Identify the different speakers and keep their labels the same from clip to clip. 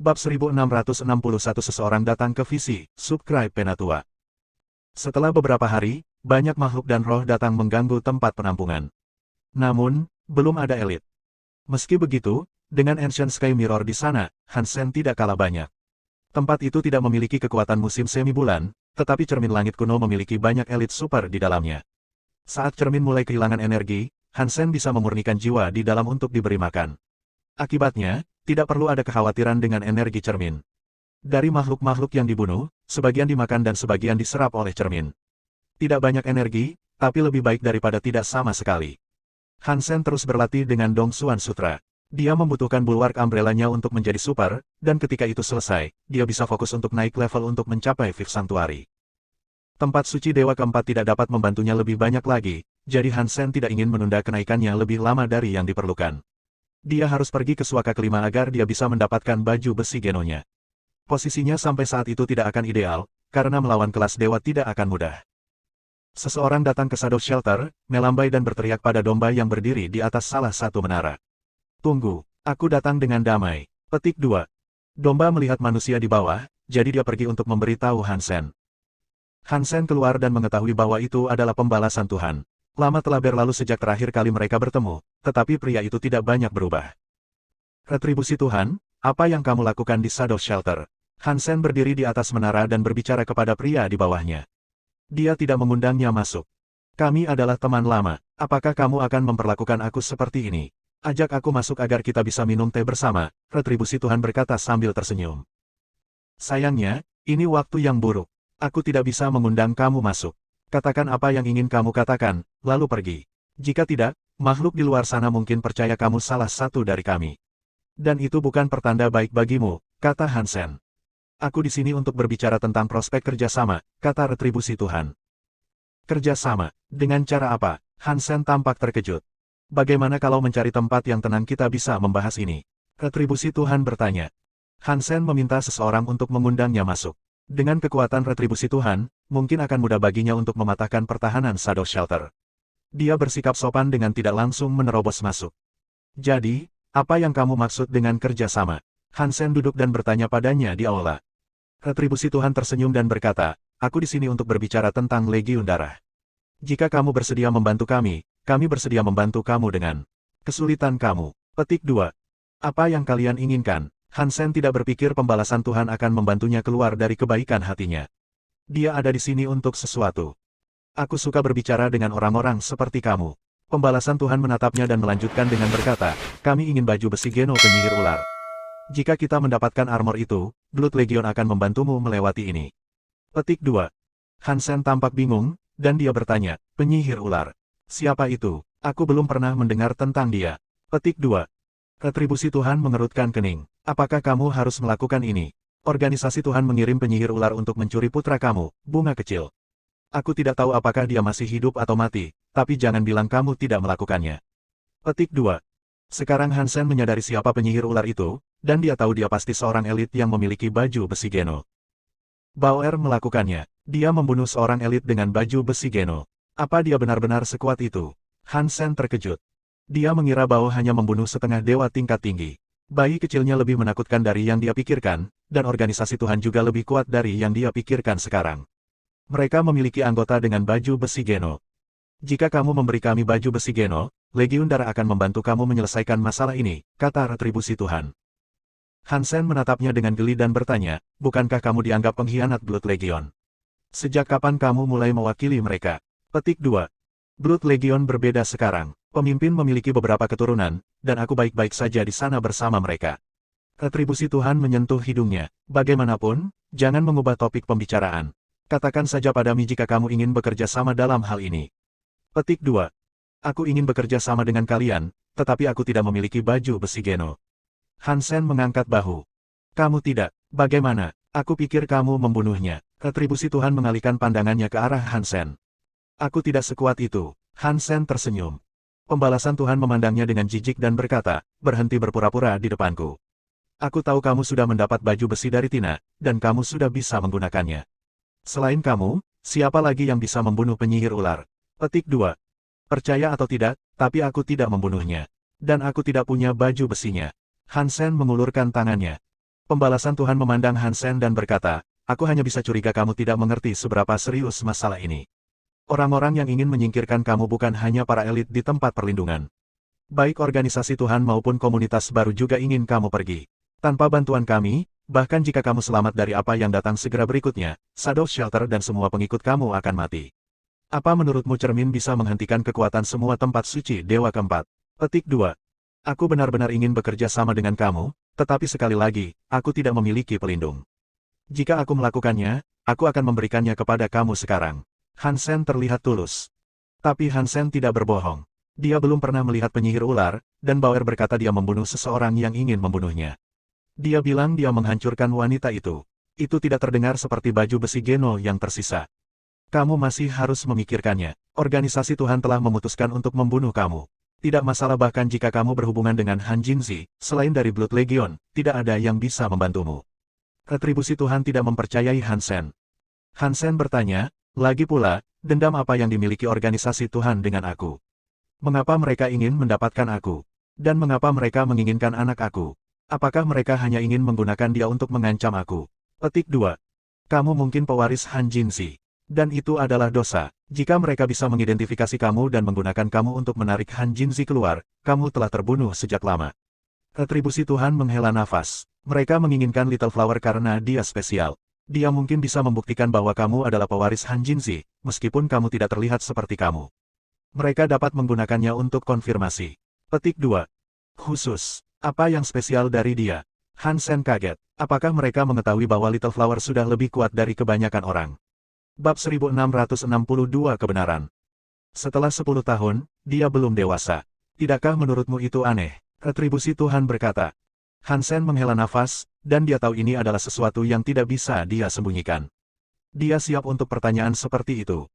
Speaker 1: Bab 1661 Seseorang datang ke visi, subscribe Penatua. Setelah beberapa hari, banyak makhluk dan roh datang mengganggu tempat penampungan. Namun, belum ada elit. Meski begitu, dengan Ancient Sky Mirror di sana, Hansen tidak kalah banyak. Tempat itu tidak memiliki kekuatan musim semi bulan, tetapi cermin langit kuno memiliki banyak elit super di dalamnya. Saat cermin mulai kehilangan energi, Hansen bisa memurnikan jiwa di dalam untuk diberi makan. Akibatnya, tidak perlu ada kekhawatiran dengan energi cermin. Dari makhluk-makhluk yang dibunuh, sebagian dimakan dan sebagian diserap oleh cermin. Tidak banyak energi, tapi lebih baik daripada tidak sama sekali. Hansen terus berlatih dengan Dong Xuan Sutra. Dia membutuhkan bulwark umbrella-nya untuk menjadi super, dan ketika itu selesai, dia bisa fokus untuk naik level untuk mencapai Fifth Sanctuary. Tempat suci Dewa Keempat tidak dapat membantunya lebih banyak lagi, jadi Hansen tidak ingin menunda kenaikannya lebih lama dari yang diperlukan. Dia harus pergi ke Suaka kelima agar dia bisa mendapatkan baju besi genonya. Posisinya sampai saat itu tidak akan ideal, karena melawan kelas dewa tidak akan mudah. Seseorang datang ke Shadow Shelter, melambai dan berteriak pada domba yang berdiri di atas salah satu menara. Tunggu, aku datang dengan damai. Petik 2. Domba melihat manusia di bawah, jadi dia pergi untuk memberitahu Hansen. Hansen keluar dan mengetahui bahwa itu adalah pembalasan Tuhan. Lama telah berlalu sejak terakhir kali mereka bertemu, tetapi pria itu tidak banyak berubah. Retribusi Tuhan, apa yang kamu lakukan di Shadow Shelter? Hansen berdiri di atas menara dan berbicara kepada pria di bawahnya. Dia tidak mengundangnya masuk. Kami adalah teman lama, apakah kamu akan memperlakukan aku seperti ini? Ajak aku masuk agar kita bisa minum teh bersama, Retribusi Tuhan berkata sambil tersenyum. Sayangnya, ini waktu yang buruk. Aku tidak bisa mengundang kamu masuk. Katakan apa yang ingin kamu katakan, lalu pergi. Jika tidak, makhluk di luar sana mungkin percaya kamu salah satu dari kami. Dan itu bukan pertanda baik bagimu, kata Hansen. Aku di sini untuk berbicara tentang prospek kerjasama, kata Retribusi Tuhan. Kerjasama? Dengan cara apa? Hansen tampak terkejut. Bagaimana kalau mencari tempat yang tenang kita bisa membahas ini? Retribusi Tuhan bertanya. Hansen meminta seseorang untuk mengundangnya masuk. Dengan kekuatan Retribusi Tuhan, mungkin akan mudah baginya untuk mematahkan pertahanan Shadow Shelter. Dia bersikap sopan dengan tidak langsung menerobos masuk. Jadi, apa yang kamu maksud dengan kerjasama? Hansen duduk dan bertanya padanya di aula. Retribusi Tuhan tersenyum dan berkata, aku di sini untuk berbicara tentang Legiun Darah. Jika kamu bersedia membantu kami bersedia membantu kamu dengan kesulitan kamu. Petik 2. Apa yang kalian inginkan? Hansen tidak berpikir pembalasan Tuhan akan membantunya keluar dari kebaikan hatinya. Dia ada di sini untuk sesuatu. Aku suka berbicara dengan orang-orang seperti kamu. Pembalasan Tuhan menatapnya dan melanjutkan dengan berkata, kami ingin baju besi Geno penyihir ular. Jika kita mendapatkan armor itu, Blood Legion akan membantumu melewati ini. Petik 2. Hansen tampak bingung, dan dia bertanya, penyihir ular. Siapa itu? Aku belum pernah mendengar tentang dia. Petik 2. Retribusi Tuhan mengerutkan kening. Apakah kamu harus melakukan ini? Organisasi Tuhan mengirim penyihir ular untuk mencuri putra kamu, bunga kecil. Aku tidak tahu apakah dia masih hidup atau mati, tapi jangan bilang kamu tidak melakukannya. Petik 2. Sekarang Hansen menyadari siapa penyihir ular itu, dan dia tahu dia pasti seorang elit yang memiliki baju besi Geno. Bauer melakukannya. Dia membunuh seorang elit dengan baju besi Geno. Apa dia benar-benar sekuat itu? Hansen terkejut. Dia mengira Bao hanya membunuh setengah dewa tingkat tinggi. Bayi kecilnya lebih menakutkan dari yang dia pikirkan, dan organisasi Tuhan juga lebih kuat dari yang dia pikirkan sekarang. Mereka memiliki anggota dengan baju besi Geno. Jika kamu memberi kami baju besi Geno, Legiun Darah akan membantu kamu menyelesaikan masalah ini, kata Retribusi Tuhan. Hansen menatapnya dengan geli dan bertanya, bukankah kamu dianggap pengkhianat Blood Legion? Sejak kapan kamu mulai mewakili mereka? Petik 2. Blood Legion berbeda sekarang. Pemimpin memiliki beberapa keturunan, dan aku baik-baik saja di sana bersama mereka. Retribusi Tuhan menyentuh hidungnya. Bagaimanapun, jangan mengubah topik pembicaraan. Katakan saja padamu jika kamu ingin bekerja sama dalam hal ini. Petik 2. Aku ingin bekerja sama dengan kalian, tetapi aku tidak memiliki baju besi Geno. Hansen mengangkat bahu. Kamu tidak, bagaimana? Aku pikir kamu membunuhnya. Retribusi Tuhan mengalihkan pandangannya ke arah Hansen. Aku tidak sekuat itu. Hansen tersenyum. Pembalasan Tuhan memandangnya dengan jijik dan berkata, berhenti berpura-pura di depanku. Aku tahu kamu sudah mendapat baju besi dari Tina, dan kamu sudah bisa menggunakannya. Selain kamu, siapa lagi yang bisa membunuh penyihir ular? Petik 2. Percaya atau tidak, tapi aku tidak membunuhnya. Dan aku tidak punya baju besinya. Hansen mengulurkan tangannya. Pembalasan Tuhan memandang Hansen dan berkata, aku hanya bisa curiga kamu tidak mengerti seberapa serius masalah ini. Orang-orang yang ingin menyingkirkan kamu bukan hanya para elit di tempat perlindungan. Baik organisasi Tuhan maupun komunitas baru juga ingin kamu pergi. Tanpa bantuan kami, bahkan jika kamu selamat dari apa yang datang segera berikutnya, Shadow Shelter dan semua pengikut kamu akan mati. Apa menurutmu cermin bisa menghentikan kekuatan semua tempat suci Dewa Keempat? Petik 2. Aku benar-benar ingin bekerja sama dengan kamu, tetapi sekali lagi, aku tidak memiliki pelindung. Jika aku melakukannya, aku akan memberikannya kepada kamu sekarang. Hansen terlihat tulus. Tapi Hansen tidak berbohong. Dia belum pernah melihat penyihir ular, dan Bauer berkata dia membunuh seseorang yang ingin membunuhnya. Dia bilang dia menghancurkan wanita itu. Itu tidak terdengar seperti baju besi Geno yang tersisa. Kamu masih harus memikirkannya. Organisasi Tuhan telah memutuskan untuk membunuh kamu. Tidak masalah bahkan jika kamu berhubungan dengan Han Jinzi, selain dari Blood Legion, tidak ada yang bisa membantumu. Retribusi Tuhan tidak mempercayai Hansen. Hansen bertanya, lagi pula, dendam apa yang dimiliki organisasi Tuhan dengan aku? Mengapa mereka ingin mendapatkan aku? Dan mengapa mereka menginginkan anak aku? Apakah mereka hanya ingin menggunakan dia untuk mengancam aku? Petik 2. Kamu mungkin pewaris Han Jinzi. Dan itu adalah dosa. Jika mereka bisa mengidentifikasi kamu dan menggunakan kamu untuk menarik Han Jinzi keluar, kamu telah terbunuh sejak lama. Retribusi Tuhan menghela nafas. Mereka menginginkan Little Flower karena dia spesial. Dia mungkin bisa membuktikan bahwa kamu adalah pewaris Han Jinzi, meskipun kamu tidak terlihat seperti kamu. Mereka dapat menggunakannya untuk konfirmasi. Petik 2. Khusus. Apa yang spesial dari dia? Hansen kaget. Apakah mereka mengetahui bahwa Little Flower sudah lebih kuat dari kebanyakan orang? Bab 1662 Kebenaran. Setelah 10 tahun, dia belum dewasa. Tidakkah menurutmu itu aneh? Retribusi Tuhan berkata. Hansen menghela nafas, dan dia tahu ini adalah sesuatu yang tidak bisa dia sembunyikan. Dia siap untuk pertanyaan seperti itu.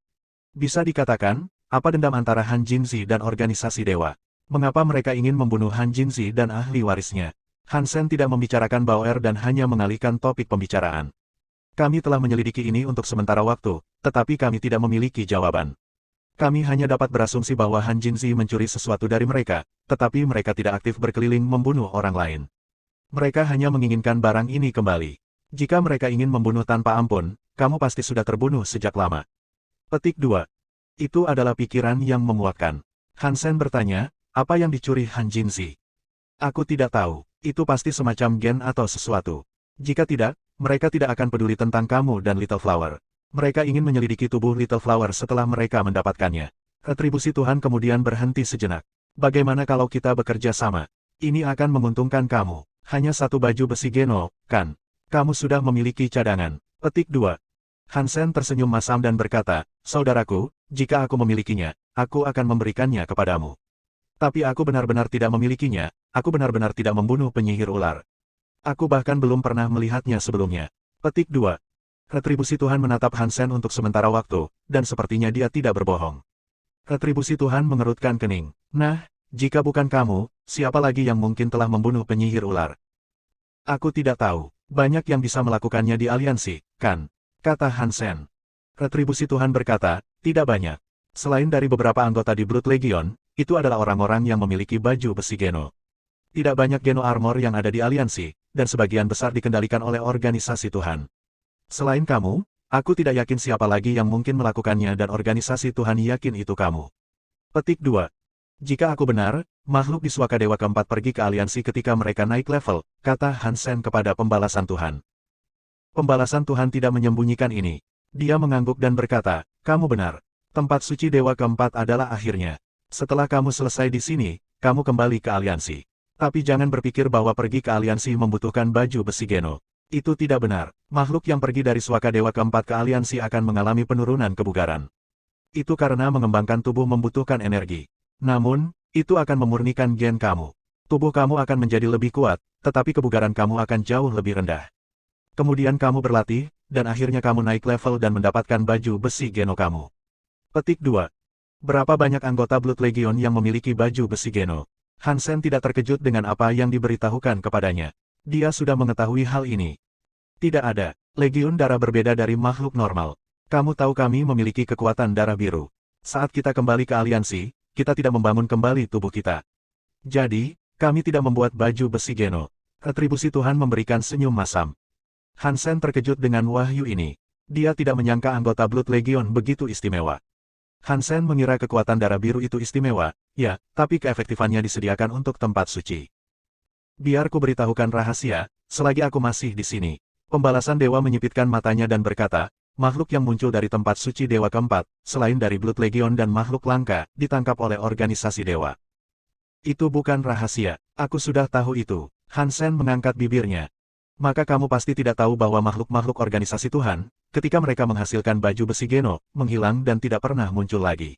Speaker 1: Bisa dikatakan, apa dendam antara Han Jinzi dan organisasi dewa? Mengapa mereka ingin membunuh Han Jinzi dan ahli warisnya? Hansen tidak membicarakan Bauer dan hanya mengalihkan topik pembicaraan. Kami telah menyelidiki ini untuk sementara waktu, tetapi kami tidak memiliki jawaban. Kami hanya dapat berasumsi bahwa Han Jinzi mencuri sesuatu dari mereka, tetapi mereka tidak aktif berkeliling membunuh orang lain. Mereka hanya menginginkan barang ini kembali. Jika mereka ingin membunuh tanpa ampun, kamu pasti sudah terbunuh sejak lama. Petik 2. Itu adalah pikiran yang memuakkan. Hansen bertanya, apa yang dicuri Han Jinzi? Aku tidak tahu. Itu pasti semacam gen atau sesuatu. Jika tidak, mereka tidak akan peduli tentang kamu dan Little Flower. Mereka ingin menyelidiki tubuh Little Flower setelah mereka mendapatkannya. Retribusi Tuhan kemudian berhenti sejenak. Bagaimana kalau kita bekerja sama? Ini akan menguntungkan kamu. Hanya satu baju besi Geno, kan? Kamu sudah memiliki cadangan. Petik 2. Hansen tersenyum masam dan berkata, saudaraku, jika aku memilikinya, aku akan memberikannya kepadamu. Tapi aku benar-benar tidak memilikinya, aku benar-benar tidak membunuh penyihir ular. Aku bahkan belum pernah melihatnya sebelumnya. Petik 2. Retribusi Tuhan menatap Hansen untuk sementara waktu, dan sepertinya dia tidak berbohong. Retribusi Tuhan mengerutkan kening. Nah, jika bukan kamu, siapa lagi yang mungkin telah membunuh penyihir ular? Aku tidak tahu. Banyak yang bisa melakukannya di aliansi, kan? Kata Hansen. Retribusi Tuhan berkata, tidak banyak. Selain dari beberapa anggota di Blood Legion, itu adalah orang-orang yang memiliki baju besi Geno. Tidak banyak Geno Armor yang ada di aliansi, dan sebagian besar dikendalikan oleh organisasi Tuhan. Selain kamu, aku tidak yakin siapa lagi yang mungkin melakukannya dan organisasi Tuhan yakin itu kamu. Petik 2. Jika aku benar, makhluk di Suaka Dewa Keempat pergi ke aliansi ketika mereka naik level, kata Hansen kepada pembalasan Tuhan. Pembalasan Tuhan tidak menyembunyikan ini. Dia mengangguk dan berkata, kamu benar. Tempat suci Dewa Keempat adalah akhirnya. Setelah kamu selesai di sini, kamu kembali ke aliansi. Tapi jangan berpikir bahwa pergi ke aliansi membutuhkan baju besi Geno. Itu tidak benar. Makhluk yang pergi dari Suaka Dewa Keempat ke aliansi akan mengalami penurunan kebugaran. Itu karena mengembangkan tubuh membutuhkan energi. Namun, itu akan memurnikan gen kamu. Tubuh kamu akan menjadi lebih kuat, tetapi kebugaran kamu akan jauh lebih rendah. Kemudian kamu berlatih, dan akhirnya kamu naik level dan mendapatkan baju besi Geno kamu. Petik 2. Berapa banyak anggota Blood Legion yang memiliki baju besi Geno? Hansen tidak terkejut dengan apa yang diberitahukan kepadanya. Dia sudah mengetahui hal ini. Tidak ada. Legion darah berbeda dari makhluk normal. Kamu tahu kami memiliki kekuatan darah biru. Saat kita kembali ke aliansi, kita tidak membangun kembali tubuh kita. Jadi, kami tidak membuat baju besi Geno. Retribusi Tuhan memberikan senyum masam. Hansen terkejut dengan wahyu ini. Dia tidak menyangka anggota Blood Legion begitu istimewa. Hansen mengira kekuatan darah biru itu istimewa, ya, tapi keefektifannya disediakan untuk tempat suci. Biar ku beritahukan rahasia, selagi aku masih di sini. Pembalasan dewa menyipitkan matanya dan berkata, makhluk yang muncul dari tempat suci dewa keempat, selain dari Blood Legion dan makhluk langka, ditangkap oleh organisasi dewa. Itu bukan rahasia, aku sudah tahu itu. Hansen mengangkat bibirnya. Maka kamu pasti tidak tahu bahwa makhluk-makhluk organisasi Tuhan, ketika mereka menghasilkan baju besi Geno, menghilang dan tidak pernah muncul lagi.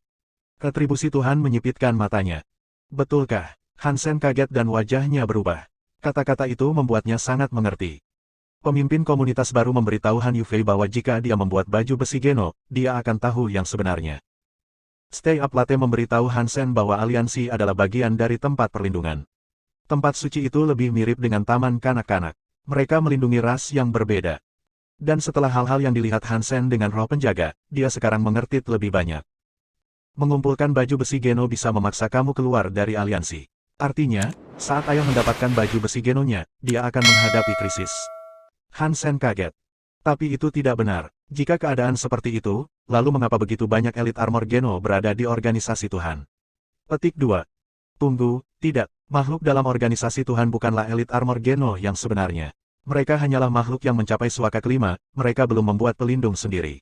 Speaker 1: Retribusi Tuhan menyipitkan matanya. Betulkah? Hansen kaget dan wajahnya berubah. Kata-kata itu membuatnya sangat mengerti. Pemimpin komunitas baru memberitahu Han Yufei bahwa jika dia membuat baju besi Geno, dia akan tahu yang sebenarnya. Stay Up Latte memberitahu Hansen bahwa aliansi adalah bagian dari tempat perlindungan. Tempat suci itu lebih mirip dengan taman kanak-kanak. Mereka melindungi ras yang berbeda. Dan setelah hal-hal yang dilihat Hansen dengan roh penjaga, dia sekarang mengerti lebih banyak. Mengumpulkan baju besi Geno bisa memaksa kamu keluar dari aliansi. Artinya, saat ayah mendapatkan baju besi Genonya, dia akan menghadapi krisis. Hansen kaget. Tapi itu tidak benar. Jika keadaan seperti itu, lalu mengapa begitu banyak elit armor Geno berada di organisasi Tuhan? Petik 2. Tunggu, tidak. Makhluk dalam organisasi Tuhan bukanlah elit armor Geno yang sebenarnya. Mereka hanyalah makhluk yang mencapai suaka kelima, mereka belum membuat pelindung sendiri.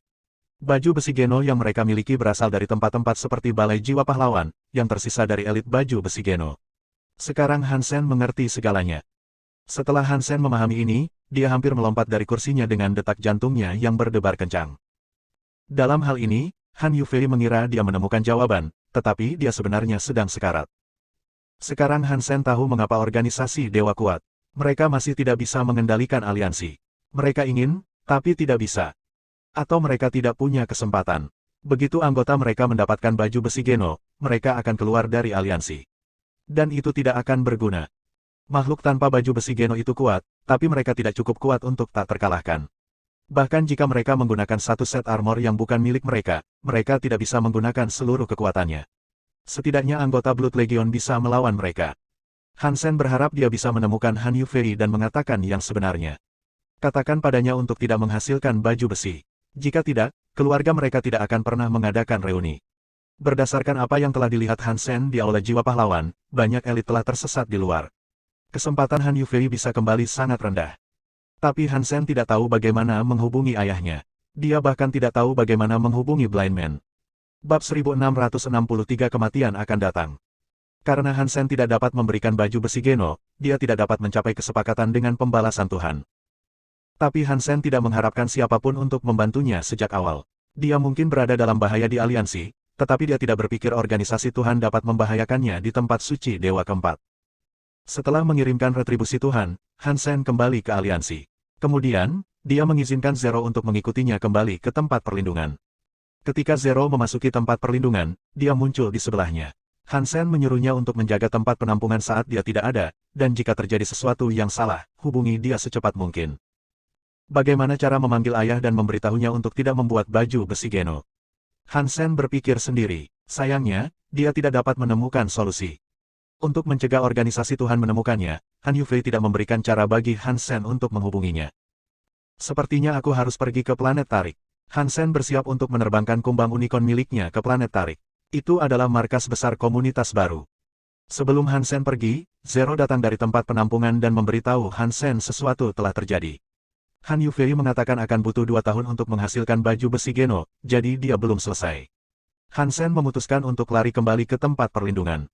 Speaker 1: Baju besi Geno yang mereka miliki berasal dari tempat-tempat seperti Balai Jiwa Pahlawan, yang tersisa dari elit baju besi Geno. Sekarang Hansen mengerti segalanya. Setelah Hansen memahami ini, dia hampir melompat dari kursinya dengan detak jantungnya yang berdebar kencang. Dalam hal ini, Han Yufei mengira dia menemukan jawaban, tetapi dia sebenarnya sedang sekarat. Sekarang Hansen tahu mengapa organisasi dewa kuat. Mereka masih tidak bisa mengendalikan aliansi. Mereka ingin, tapi tidak bisa. Atau mereka tidak punya kesempatan. Begitu anggota mereka mendapatkan baju besi Geno, mereka akan keluar dari aliansi. Dan itu tidak akan berguna. Makhluk tanpa baju besi Geno itu kuat, tapi mereka tidak cukup kuat untuk tak terkalahkan. Bahkan jika mereka menggunakan satu set armor yang bukan milik mereka, mereka tidak bisa menggunakan seluruh kekuatannya. Setidaknya anggota Blood Legion bisa melawan mereka. Hansen berharap dia bisa menemukan Han Yufei dan mengatakan yang sebenarnya. Katakan padanya untuk tidak menghasilkan baju besi. Jika tidak, keluarga mereka tidak akan pernah mengadakan reuni. Berdasarkan apa yang telah dilihat Hansen di Aula Jiwa Pahlawan, banyak elit telah tersesat di luar. Kesempatan Han Yufei bisa kembali sangat rendah. Tapi Hansen tidak tahu bagaimana menghubungi ayahnya. Dia bahkan tidak tahu bagaimana menghubungi Blind Man. Bab 1663 kematian akan datang. Karena Hansen tidak dapat memberikan baju besi Geno, dia tidak dapat mencapai kesepakatan dengan pembalasan Tuhan. Tapi Hansen tidak mengharapkan siapapun untuk membantunya sejak awal. Dia mungkin berada dalam bahaya di aliansi, tetapi dia tidak berpikir organisasi Tuhan dapat membahayakannya di tempat suci Dewa keempat. Setelah mengirimkan retribusi Tuhan, Hansen kembali ke aliansi. Kemudian, dia mengizinkan Zero untuk mengikutinya kembali ke tempat perlindungan. Ketika Zero memasuki tempat perlindungan, dia muncul di sebelahnya. Hansen menyuruhnya untuk menjaga tempat penampungan saat dia tidak ada, dan jika terjadi sesuatu yang salah, hubungi dia secepat mungkin. Bagaimana cara memanggil ayah dan memberitahunya untuk tidak membuat baju besi Geno? Hansen berpikir sendiri. Sayangnya, dia tidak dapat menemukan solusi. Untuk mencegah organisasi Tuhan menemukannya, Han Yufei tidak memberikan cara bagi Hansen untuk menghubunginya. Sepertinya aku harus pergi ke planet Tarik. Hansen bersiap untuk menerbangkan kumbang unicorn miliknya ke planet Tarik. Itu adalah markas besar komunitas baru. Sebelum Hansen pergi, Zero datang dari tempat penampungan dan memberitahu Hansen sesuatu telah terjadi. Han Yufei mengatakan akan butuh 2 tahun untuk menghasilkan baju besi Geno, jadi dia belum selesai. Hansen memutuskan untuk lari kembali ke tempat perlindungan.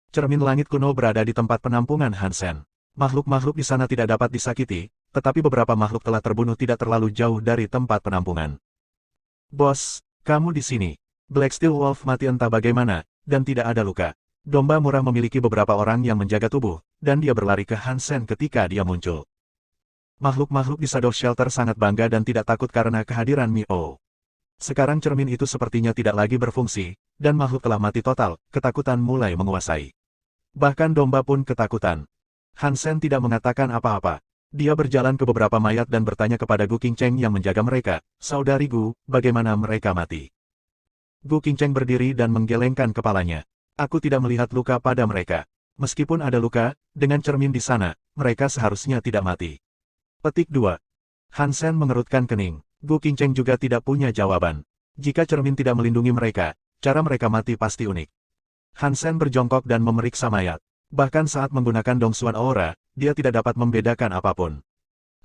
Speaker 1: Cermin langit kuno berada di tempat penampungan Hansen. Makhluk-makhluk di sana tidak dapat disakiti, tetapi beberapa makhluk telah terbunuh tidak terlalu jauh dari tempat penampungan. Bos, kamu di sini. Black Steel Wolf mati entah bagaimana, dan tidak ada luka. Domba murah memiliki beberapa orang yang menjaga tubuh, dan dia berlari ke Hansen ketika dia muncul. Makhluk-makhluk di Shadow Shelter sangat bangga dan tidak takut karena kehadiran Mio. Sekarang cermin itu sepertinya tidak lagi berfungsi, dan makhluk telah mati total, ketakutan mulai menguasai. Bahkan domba pun ketakutan. Hansen tidak mengatakan apa-apa. Dia berjalan ke beberapa mayat dan bertanya kepada Gu Qingcheng yang menjaga mereka, "Saudari Gu, bagaimana mereka mati?" Gu Qingcheng berdiri dan menggelengkan kepalanya. "Aku tidak melihat luka pada mereka. Meskipun ada luka, dengan cermin di sana, mereka seharusnya tidak mati. Petik 2. Han Sen mengerutkan kening. Gu Qingcheng juga tidak punya jawaban. Jika cermin tidak melindungi mereka, cara mereka mati pasti unik. Han Sen berjongkok dan memeriksa mayat. Bahkan saat menggunakan Dongsuan Aura, dia tidak dapat membedakan apapun.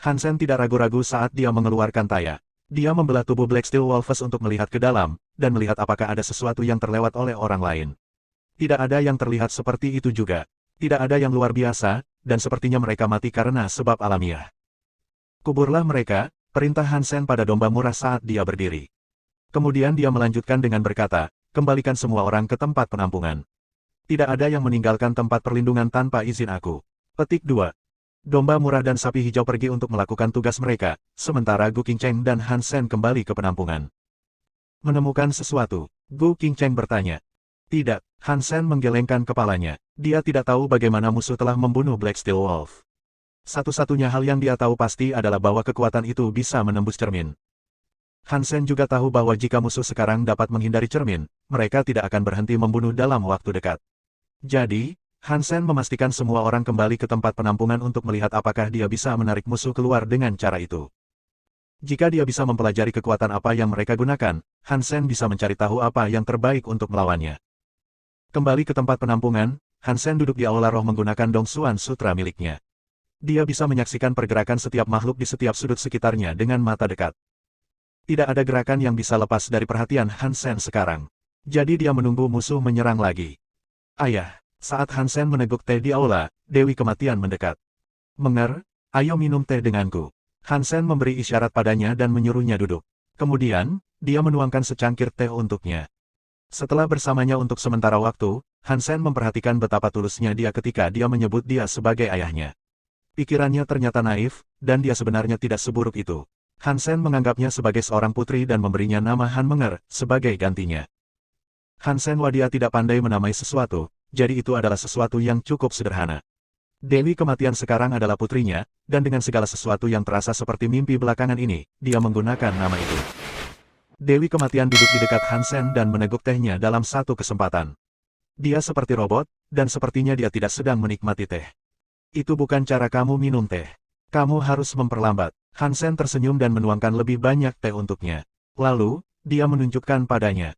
Speaker 1: Han Sen tidak ragu-ragu saat dia mengeluarkan taya. Dia membelah tubuh Black Steel Wolves untuk melihat ke dalam, dan melihat apakah ada sesuatu yang terlewat oleh orang lain. Tidak ada yang terlihat seperti itu juga. Tidak ada yang luar biasa, dan sepertinya mereka mati karena sebab alamiah. Kuburlah mereka, perintah Han Sen pada domba murah saat dia berdiri. Kemudian dia melanjutkan dengan berkata, kembalikan semua orang ke tempat penampungan. Tidak ada yang meninggalkan tempat perlindungan tanpa izin aku. Petik 2. Domba murah dan sapi hijau pergi untuk melakukan tugas mereka, sementara Gu Qingcheng dan Han Sen kembali ke penampungan. Menemukan sesuatu, Gu Qingcheng bertanya. Tidak, Han Sen menggelengkan kepalanya. Dia tidak tahu bagaimana musuh telah membunuh Black Steel Wolf. Satu-satunya hal yang dia tahu pasti adalah bahwa kekuatan itu bisa menembus cermin. Han Sen juga tahu bahwa jika musuh sekarang dapat menghindari cermin, mereka tidak akan berhenti membunuh dalam waktu dekat. Jadi, Han Sen memastikan semua orang kembali ke tempat penampungan untuk melihat apakah dia bisa menarik musuh keluar dengan cara itu. Jika dia bisa mempelajari kekuatan apa yang mereka gunakan, Han Sen bisa mencari tahu apa yang terbaik untuk melawannya. Kembali ke tempat penampungan, Han Sen duduk di aula roh menggunakan Dongsuan Sutra miliknya. Dia bisa menyaksikan pergerakan setiap makhluk di setiap sudut sekitarnya dengan mata dekat. Tidak ada gerakan yang bisa lepas dari perhatian Han Sen sekarang. Jadi dia menunggu musuh menyerang lagi. Ayah, saat Han Sen meneguk teh di aula, Dewi Kematian mendekat. Menger, ayo minum teh denganku. Han Sen memberi isyarat padanya dan menyuruhnya duduk. Kemudian, dia menuangkan secangkir teh untuknya. Setelah bersamanya untuk sementara waktu, Han Sen memperhatikan betapa tulusnya dia ketika dia menyebut dia sebagai ayahnya. Pikirannya ternyata naif, dan dia sebenarnya tidak seburuk itu. Han Sen menganggapnya sebagai seorang putri dan memberinya nama Han Menger, sebagai gantinya. Han Sen dia tidak pandai menamai sesuatu, jadi itu adalah sesuatu yang cukup sederhana. Dewi Kematian sekarang adalah putrinya, dan dengan segala sesuatu yang terasa seperti mimpi belakangan ini, dia menggunakan nama itu. Dewi Kematian duduk di dekat Han Sen dan meneguk tehnya dalam satu kesempatan. Dia seperti robot, dan sepertinya dia tidak sedang menikmati teh. Itu bukan cara kamu minum teh. Kamu harus memperlambat. Han Sen tersenyum dan menuangkan lebih banyak teh untuknya. Lalu, dia menunjukkan padanya.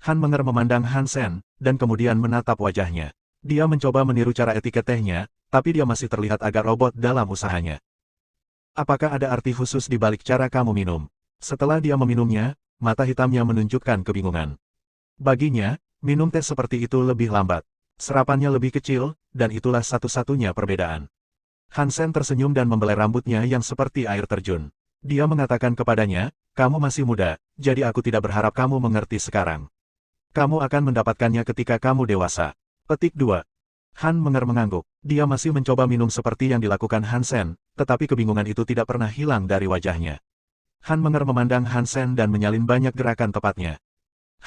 Speaker 1: Han Menger memandang Han Sen, dan kemudian menatap wajahnya. Dia mencoba meniru cara etiket tehnya, tapi dia masih terlihat agak robot dalam usahanya. Apakah ada arti khusus di balik cara kamu minum? Setelah dia meminumnya, mata hitamnya menunjukkan kebingungan. Baginya, minum teh seperti itu lebih lambat. Serapannya lebih kecil, dan itulah satu-satunya perbedaan. Han Sen tersenyum dan membelai rambutnya yang seperti air terjun. Dia mengatakan kepadanya, kamu masih muda, jadi aku tidak berharap kamu mengerti sekarang. Kamu akan mendapatkannya ketika kamu dewasa. Petik 2. Han Menger mengangguk. Dia masih mencoba minum seperti yang dilakukan Han Sen, tetapi kebingungan itu tidak pernah hilang dari wajahnya. Han Menger memandang Han Sen dan menyalin banyak gerakan tepatnya.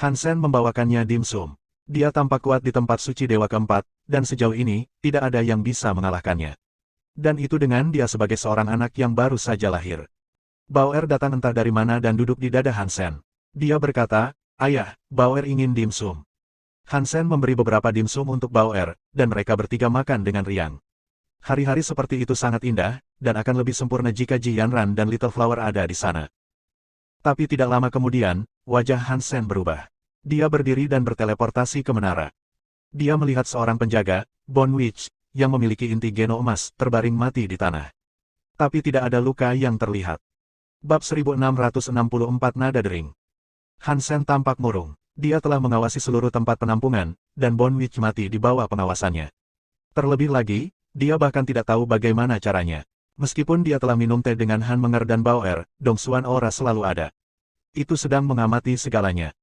Speaker 1: Han Sen membawakannya dimsum. Dia tampak kuat di tempat suci Dewa keempat, dan sejauh ini, tidak ada yang bisa mengalahkannya. Dan itu dengan dia sebagai seorang anak yang baru saja lahir. Bauer datang entah dari mana dan duduk di dada Han Sen. Dia berkata, ayah, Bauer ingin dimsum. Han Sen memberi beberapa dimsum untuk Bauer, dan mereka bertiga makan dengan riang. Hari-hari seperti itu sangat indah, dan akan lebih sempurna jika Ji Yanran dan Little Flower ada di sana. Tapi tidak lama kemudian, wajah Han Sen berubah. Dia berdiri dan berteleportasi ke menara. Dia melihat seorang penjaga, Bone Witch, yang memiliki inti geno emas, terbaring mati di tanah. Tapi tidak ada luka yang terlihat. Bab 1664 Nada Dering. Han Sen tampak murung. Dia telah mengawasi seluruh tempat penampungan, dan Bone Witch mati di bawah pengawasannya. Terlebih lagi, dia bahkan tidak tahu bagaimana caranya. Meskipun dia telah minum teh dengan Han Menger dan Bauer, Dongsuan Aura selalu ada. Itu sedang mengamati segalanya.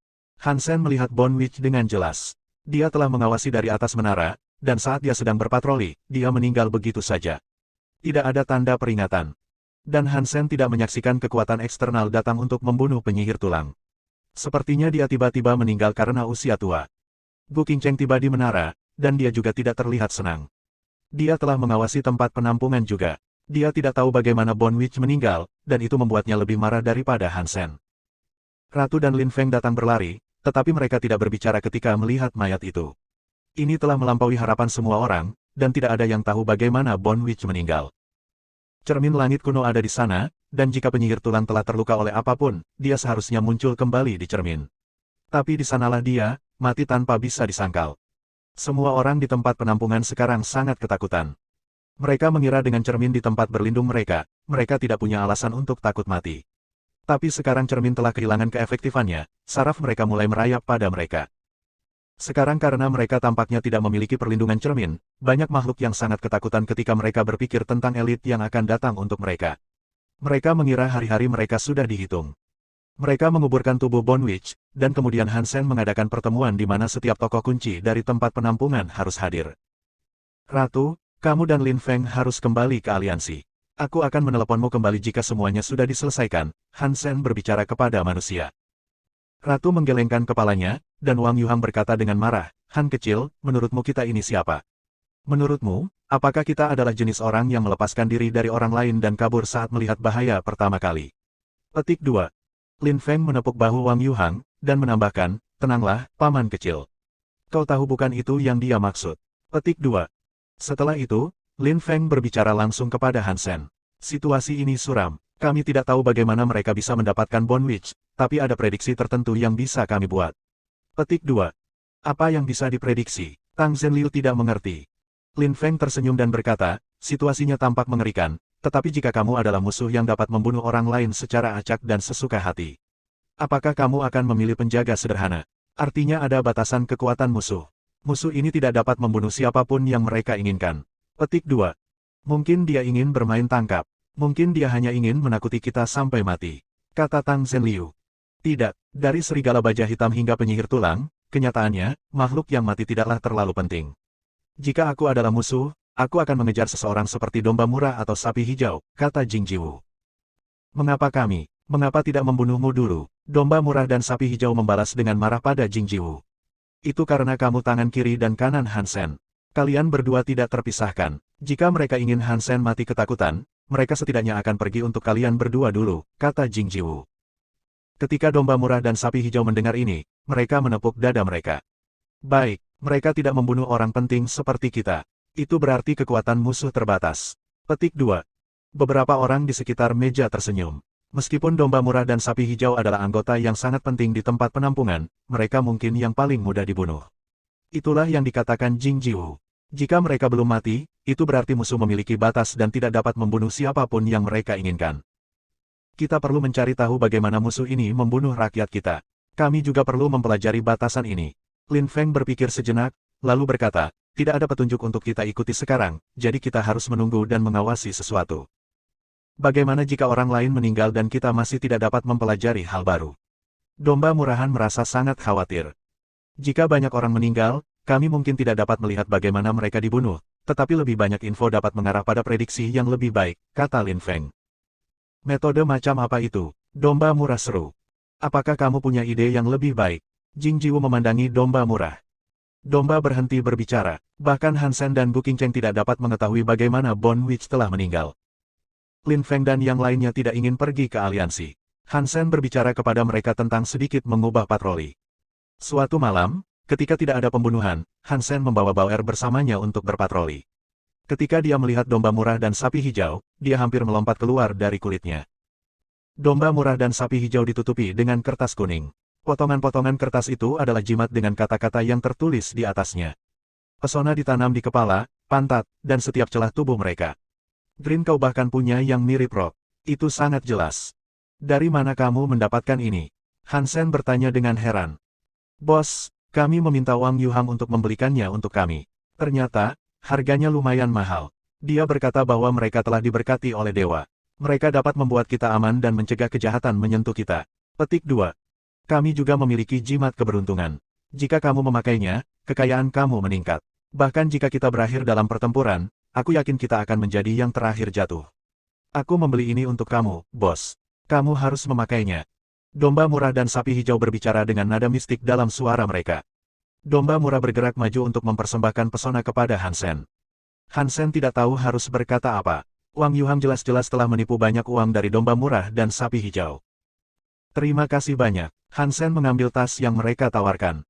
Speaker 1: Han Sen melihat Bone Witch dengan jelas. Dia telah mengawasi dari atas menara, dan saat dia sedang berpatroli, dia meninggal begitu saja. Tidak ada tanda peringatan. Dan Han Sen tidak menyaksikan kekuatan eksternal datang untuk membunuh penyihir tulang. Sepertinya dia tiba-tiba meninggal karena usia tua. Gu Qingcheng tiba di menara, dan dia juga tidak terlihat senang. Dia telah mengawasi tempat penampungan juga. Dia tidak tahu bagaimana Bone Witch meninggal, dan itu membuatnya lebih marah daripada Han Sen. Ratu dan Lin Feng datang berlari, tetapi mereka tidak berbicara ketika melihat mayat itu. Ini telah melampaui harapan semua orang, dan tidak ada yang tahu bagaimana Bonwich meninggal. Cermin langit kuno ada di sana, dan jika penyihir tulang telah terluka oleh apapun, dia seharusnya muncul kembali di cermin. Tapi di sanalah dia, mati tanpa bisa disangkal. Semua orang di tempat penampungan sekarang sangat ketakutan. Mereka mengira dengan cermin di tempat berlindung mereka tidak punya alasan untuk takut mati. Tapi sekarang cermin telah kehilangan keefektifannya, saraf mereka mulai merayap pada mereka. Sekarang karena mereka tampaknya tidak memiliki perlindungan cermin, banyak makhluk yang sangat ketakutan ketika mereka berpikir tentang elit yang akan datang untuk mereka. Mereka mengira hari-hari mereka sudah dihitung. Mereka menguburkan tubuh Bonwich, dan kemudian Hansen mengadakan pertemuan di mana setiap tokoh kunci dari tempat penampungan harus hadir. Ratu, kamu dan Lin Feng harus kembali ke aliansi. Aku akan meneleponmu kembali jika semuanya sudah diselesaikan, Hansen berbicara kepada manusia. Ratu menggelengkan kepalanya, dan Wang Yuhang berkata dengan marah, Han kecil, menurutmu kita ini siapa? Menurutmu, apakah kita adalah jenis orang yang melepaskan diri dari orang lain dan kabur saat melihat bahaya pertama kali? Petik 2. Lin Feng menepuk bahu Wang Yuhang, dan menambahkan, tenanglah, paman kecil. Kau tahu bukan itu yang dia maksud. Petik 2. Setelah itu, Lin Feng berbicara langsung kepada Hansen. Situasi ini suram. Kami tidak tahu bagaimana mereka bisa mendapatkan Bonwich, tapi ada prediksi tertentu yang bisa kami buat. Petik 2. Apa yang bisa diprediksi? Tang Zhenliu tidak mengerti. Lin Feng tersenyum dan berkata, situasinya tampak mengerikan, tetapi jika kamu adalah musuh yang dapat membunuh orang lain secara acak dan sesuka hati, apakah kamu akan memilih penjaga sederhana? Artinya ada batasan kekuatan musuh. Musuh ini tidak dapat membunuh siapapun yang mereka inginkan. Petik 2. Mungkin dia ingin bermain tangkap. Mungkin dia hanya ingin menakuti kita sampai mati, kata Tang Zhenliu. Tidak, dari serigala baja hitam hingga penyihir tulang, kenyataannya, makhluk yang mati tidaklah terlalu penting. Jika aku adalah musuh, aku akan mengejar seseorang seperti domba murah atau sapi hijau, kata Jing Jiwu. Mengapa tidak membunuhmu dulu? Domba murah dan sapi hijau membalas dengan marah pada Jing Jiwu. Itu karena kamu tangan kiri dan kanan Hansen. Kalian berdua tidak terpisahkan. Jika mereka ingin Hansen mati ketakutan, mereka setidaknya akan pergi untuk kalian berdua dulu, kata Jing Jiwu. Ketika domba murah dan sapi hijau mendengar ini, mereka menepuk dada mereka. Baik, mereka tidak membunuh orang penting seperti kita. Itu berarti kekuatan musuh terbatas. Petik 2. Beberapa orang di sekitar meja tersenyum. Meskipun domba murah dan sapi hijau adalah anggota yang sangat penting di tempat penampungan, mereka mungkin yang paling mudah dibunuh. Itulah yang dikatakan Jing Jiwu. Jika mereka belum mati, itu berarti musuh memiliki batas dan tidak dapat membunuh siapapun yang mereka inginkan. Kita perlu mencari tahu bagaimana musuh ini membunuh rakyat kita. Kami juga perlu mempelajari batasan ini. Lin Feng berpikir sejenak, lalu berkata, tidak ada petunjuk untuk kita ikuti sekarang, jadi kita harus menunggu dan mengawasi sesuatu. Bagaimana jika orang lain meninggal dan kita masih tidak dapat mempelajari hal baru? Domba murahan merasa sangat khawatir. Jika banyak orang meninggal, kami mungkin tidak dapat melihat bagaimana mereka dibunuh, tetapi lebih banyak info dapat mengarah pada prediksi yang lebih baik, kata Lin Feng. Metode macam apa itu? Domba murah seru. Apakah kamu punya ide yang lebih baik? Jing Jiwu memandangi domba murah. Domba berhenti berbicara, bahkan Hansen dan Bu Qingcheng tidak dapat mengetahui bagaimana Bonwich telah meninggal. Lin Feng dan yang lainnya tidak ingin pergi ke aliansi. Hansen berbicara kepada mereka tentang sedikit mengubah patroli. Suatu malam, ketika tidak ada pembunuhan, Hansen membawa Bauer bersamanya untuk berpatroli. Ketika dia melihat domba murah dan sapi hijau, dia hampir melompat keluar dari kulitnya. Domba murah dan sapi hijau ditutupi dengan kertas kuning. Potongan-potongan kertas itu adalah jimat dengan kata-kata yang tertulis di atasnya. Pesona ditanam di kepala, pantat, dan setiap celah tubuh mereka. Green, kau bahkan punya yang mirip Rock. Itu sangat jelas. Dari mana kamu mendapatkan ini? Hansen bertanya dengan heran. Bos, kami meminta Wang Yuhang untuk membelikannya untuk kami. Ternyata, harganya lumayan mahal. Dia berkata bahwa mereka telah diberkati oleh dewa. Mereka dapat membuat kita aman dan mencegah kejahatan menyentuh kita. Petik 2. Kami juga memiliki jimat keberuntungan. Jika kamu memakainya, kekayaan kamu meningkat. Bahkan jika kita berakhir dalam pertempuran, aku yakin kita akan menjadi yang terakhir jatuh. Aku membeli ini untuk kamu, bos. Kamu harus memakainya. Domba murah dan sapi hijau berbicara dengan nada mistik dalam suara mereka. Domba murah bergerak maju untuk mempersembahkan pesona kepada Hansen. Hansen tidak tahu harus berkata apa. Wang Yuhang jelas-jelas telah menipu banyak uang dari domba murah dan sapi hijau. Terima kasih banyak. Hansen mengambil tas yang mereka tawarkan.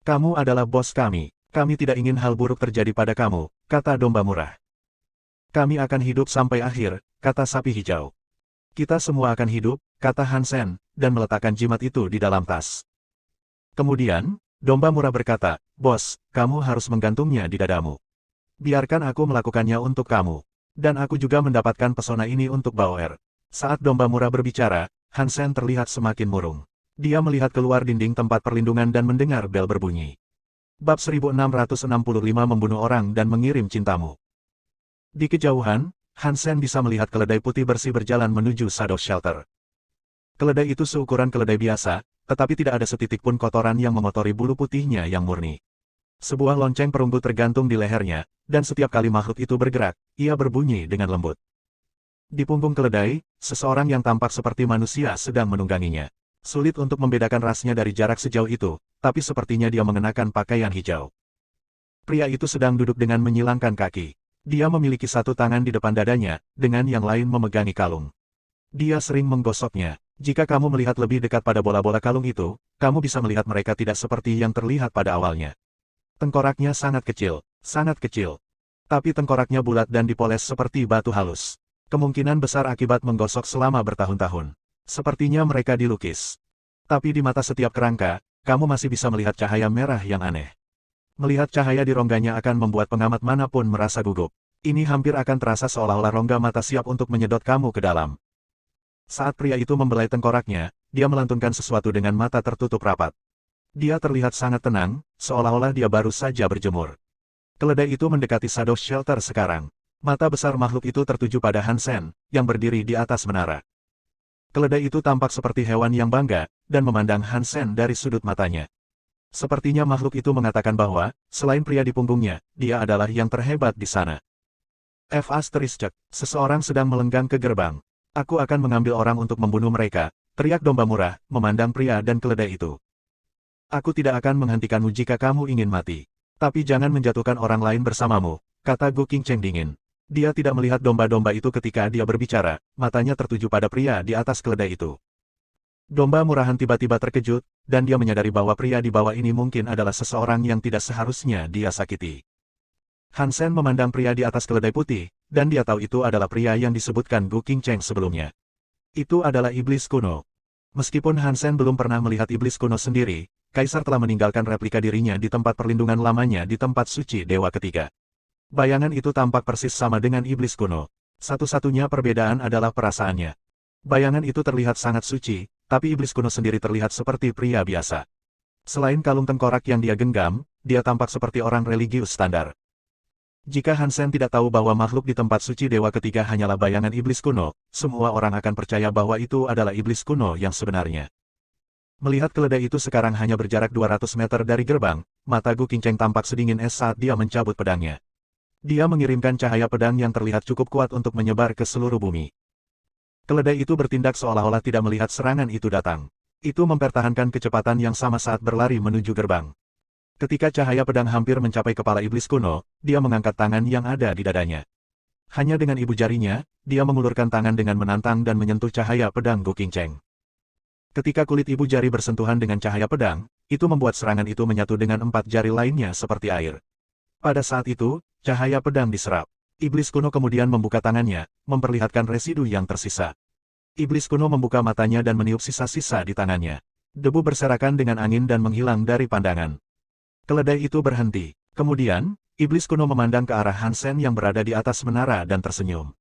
Speaker 1: Kamu adalah bos kami. Kami tidak ingin hal buruk terjadi pada kamu, kata domba murah. Kami akan hidup sampai akhir, kata sapi hijau. Kita semua akan hidup, kata Hansen, dan meletakkan jimat itu di dalam tas. Kemudian, domba murah berkata, Bos, kamu harus menggantungnya di dadamu. Biarkan aku melakukannya untuk kamu. Dan aku juga mendapatkan pesona ini untuk Bauer. Saat domba murah berbicara, Hansen terlihat semakin murung. Dia melihat keluar dinding tempat perlindungan dan mendengar bel berbunyi. Bab 1665 membunuh orang dan mengirim cintamu. Di kejauhan, Hansen bisa melihat keledai putih bersih berjalan menuju Shadow Shelter. Keledai itu seukuran keledai biasa, tetapi tidak ada setitik pun kotoran yang mengotori bulu putihnya yang murni. Sebuah lonceng perunggu tergantung di lehernya, dan setiap kali makhluk itu bergerak, ia berbunyi dengan lembut. Di punggung keledai, seseorang yang tampak seperti manusia sedang menungganginya. Sulit untuk membedakan rasnya dari jarak sejauh itu, tapi sepertinya dia mengenakan pakaian hijau. Pria itu sedang duduk dengan menyilangkan kaki. Dia memiliki satu tangan di depan dadanya, dengan yang lain memegangi kalung. Dia sering menggosoknya. Jika kamu melihat lebih dekat pada bola-bola kalung itu, kamu bisa melihat mereka tidak seperti yang terlihat pada awalnya. Tengkoraknya sangat kecil, tapi tengkoraknya bulat dan dipoles seperti batu halus. Kemungkinan besar akibat menggosok selama bertahun-tahun. Sepertinya mereka dilukis. Tapi di mata setiap kerangka, kamu masih bisa melihat cahaya merah yang aneh. Melihat cahaya di rongganya akan membuat pengamat manapun merasa gugup. Ini hampir akan terasa seolah-olah rongga mata siap untuk menyedot kamu ke dalam. Saat pria itu membelai tengkoraknya, dia melantunkan sesuatu dengan mata tertutup rapat. Dia terlihat sangat tenang, seolah-olah dia baru saja berjemur. Keledai itu mendekati Shadow Shelter sekarang. Mata besar makhluk itu tertuju pada Hansen, yang berdiri di atas menara. Keledai itu tampak seperti hewan yang bangga, dan memandang Hansen dari sudut matanya. Sepertinya makhluk itu mengatakan bahwa, selain pria di punggungnya, dia adalah yang terhebat di sana. Seseorang sedang melenggang ke gerbang. Aku akan mengambil orang untuk membunuh mereka, teriak domba murah, memandang pria dan keledai itu. Aku tidak akan menghentikanmu jika kamu ingin mati. Tapi jangan menjatuhkan orang lain bersamamu, kata Gu Qingcheng dingin. Dia tidak melihat domba-domba itu ketika dia berbicara, matanya tertuju pada pria di atas keledai itu. Domba murahan tiba-tiba terkejut, dan dia menyadari bahwa pria di bawah ini mungkin adalah seseorang yang tidak seharusnya dia sakiti. Hansen memandang pria di atas keledai putih, dan dia tahu itu adalah pria yang disebutkan Gu Qingcheng sebelumnya. Itu adalah iblis kuno. Meskipun Hansen belum pernah melihat iblis kuno sendiri, Kaisar telah meninggalkan replika dirinya di tempat perlindungan lamanya di tempat suci Dewa Ketiga. Bayangan itu tampak persis sama dengan iblis kuno. Satu-satunya perbedaan adalah perasaannya. Bayangan itu terlihat sangat suci, tapi iblis kuno sendiri terlihat seperti pria biasa. Selain kalung tengkorak yang dia genggam, dia tampak seperti orang religius standar. Jika Hansen tidak tahu bahwa makhluk di tempat suci Dewa Ketiga hanyalah bayangan iblis kuno, semua orang akan percaya bahwa itu adalah iblis kuno yang sebenarnya. Melihat keledai itu sekarang hanya berjarak 200 meter dari gerbang, mata Gu Qingcheng tampak sedingin es saat dia mencabut pedangnya. Dia mengirimkan cahaya pedang yang terlihat cukup kuat untuk menyebar ke seluruh bumi. Keledai itu bertindak seolah-olah tidak melihat serangan itu datang. Itu mempertahankan kecepatan yang sama saat berlari menuju gerbang. Ketika cahaya pedang hampir mencapai kepala iblis kuno, dia mengangkat tangan yang ada di dadanya. Hanya dengan ibu jarinya, dia mengulurkan tangan dengan menantang dan menyentuh cahaya pedang Gu Qingcheng. Ketika kulit ibu jari bersentuhan dengan cahaya pedang, itu membuat serangan itu menyatu dengan 4 jari lainnya seperti air. Pada saat itu, cahaya pedang diserap. Iblis kuno kemudian membuka tangannya, memperlihatkan residu yang tersisa. Iblis kuno membuka matanya dan meniup sisa-sisa di tangannya. Debu berserakan dengan angin dan menghilang dari pandangan. Keledai itu berhenti. Kemudian, iblis kuno memandang ke arah Hansen yang berada di atas menara dan tersenyum.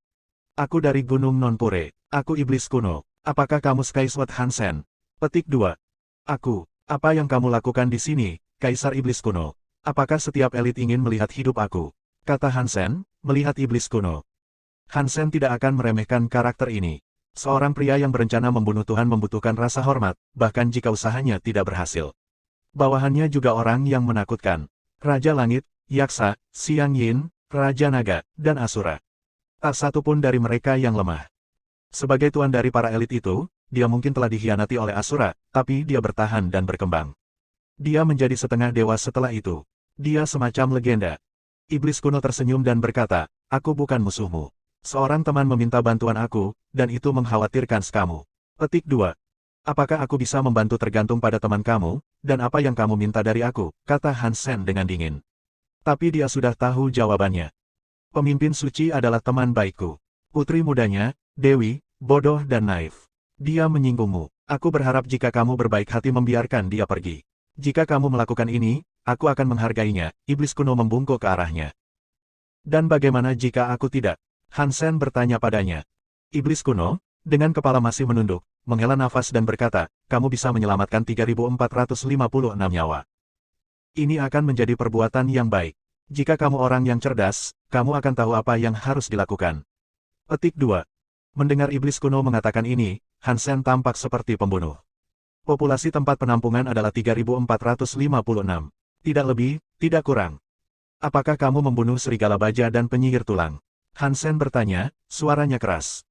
Speaker 1: Aku dari Gunung Nonpure. Aku iblis kuno. Apakah kamu Skysword Hansen? Petik 2. Aku. Apa yang kamu lakukan di sini, Kaisar Iblis Kuno? Apakah setiap elit ingin melihat hidup aku? Kata Hansen, melihat iblis kuno. Hansen tidak akan meremehkan karakter ini. Seorang pria yang berencana membunuh Tuhan membutuhkan rasa hormat, bahkan jika usahanya tidak berhasil. Bawahannya juga orang yang menakutkan. Raja Langit, Yaksa, Xiang Yin, Raja Naga, dan Asura. Tak satu pun dari mereka yang lemah. Sebagai tuan dari para elit itu, dia mungkin telah dikhianati oleh Asura, tapi dia bertahan dan berkembang. Dia menjadi setengah dewa setelah itu. Dia semacam legenda. Iblis kuno tersenyum dan berkata, aku bukan musuhmu. Seorang teman meminta bantuan aku, dan itu mengkhawatirkan kamu. Petik 2. Apakah aku bisa membantu tergantung pada teman kamu, dan apa yang kamu minta dari aku, kata Hansen dengan dingin. Tapi dia sudah tahu jawabannya. Pemimpin suci adalah teman baikku. Putri mudanya, Dewi, bodoh dan naif. Dia menyinggungmu. Aku berharap jika kamu berbaik hati membiarkan dia pergi. Jika kamu melakukan ini, aku akan menghargainya. Iblis kuno membungkuk ke arahnya. Dan bagaimana jika aku tidak? Hansen bertanya padanya. Iblis kuno, dengan kepala masih menunduk, menghela nafas dan berkata, kamu bisa menyelamatkan 3.456 nyawa. Ini akan menjadi perbuatan yang baik. Jika kamu orang yang cerdas, kamu akan tahu apa yang harus dilakukan. Petik 2. Mendengar iblis kuno mengatakan ini, Hansen tampak seperti pembunuh. Populasi tempat penampungan adalah 3.456. Tidak lebih, tidak kurang. Apakah kamu membunuh serigala baja dan penyihir tulang? Hansen bertanya, suaranya keras.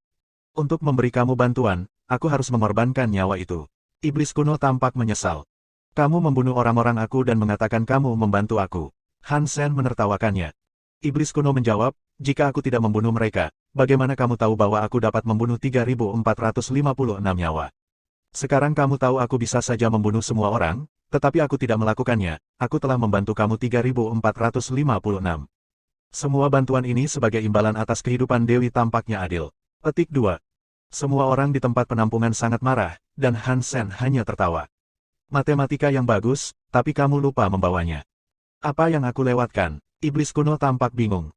Speaker 1: Untuk memberi kamu bantuan, aku harus mengorbankan nyawa itu. Iblis kuno tampak menyesal. Kamu membunuh orang-orang aku dan mengatakan kamu membantu aku. Hansen menertawakannya. Iblis kuno menjawab, jika aku tidak membunuh mereka, bagaimana kamu tahu bahwa aku dapat membunuh 3.456 nyawa? Sekarang kamu tahu aku bisa saja membunuh semua orang, tetapi aku tidak melakukannya, aku telah membantu kamu 3.456. Semua bantuan ini sebagai imbalan atas kehidupan Dewi tampaknya adil. Petik 2. Semua orang di tempat penampungan sangat marah, dan Hansen hanya tertawa. Matematika yang bagus, tapi kamu lupa membawanya. Apa yang aku lewatkan? Iblis kuno tampak bingung.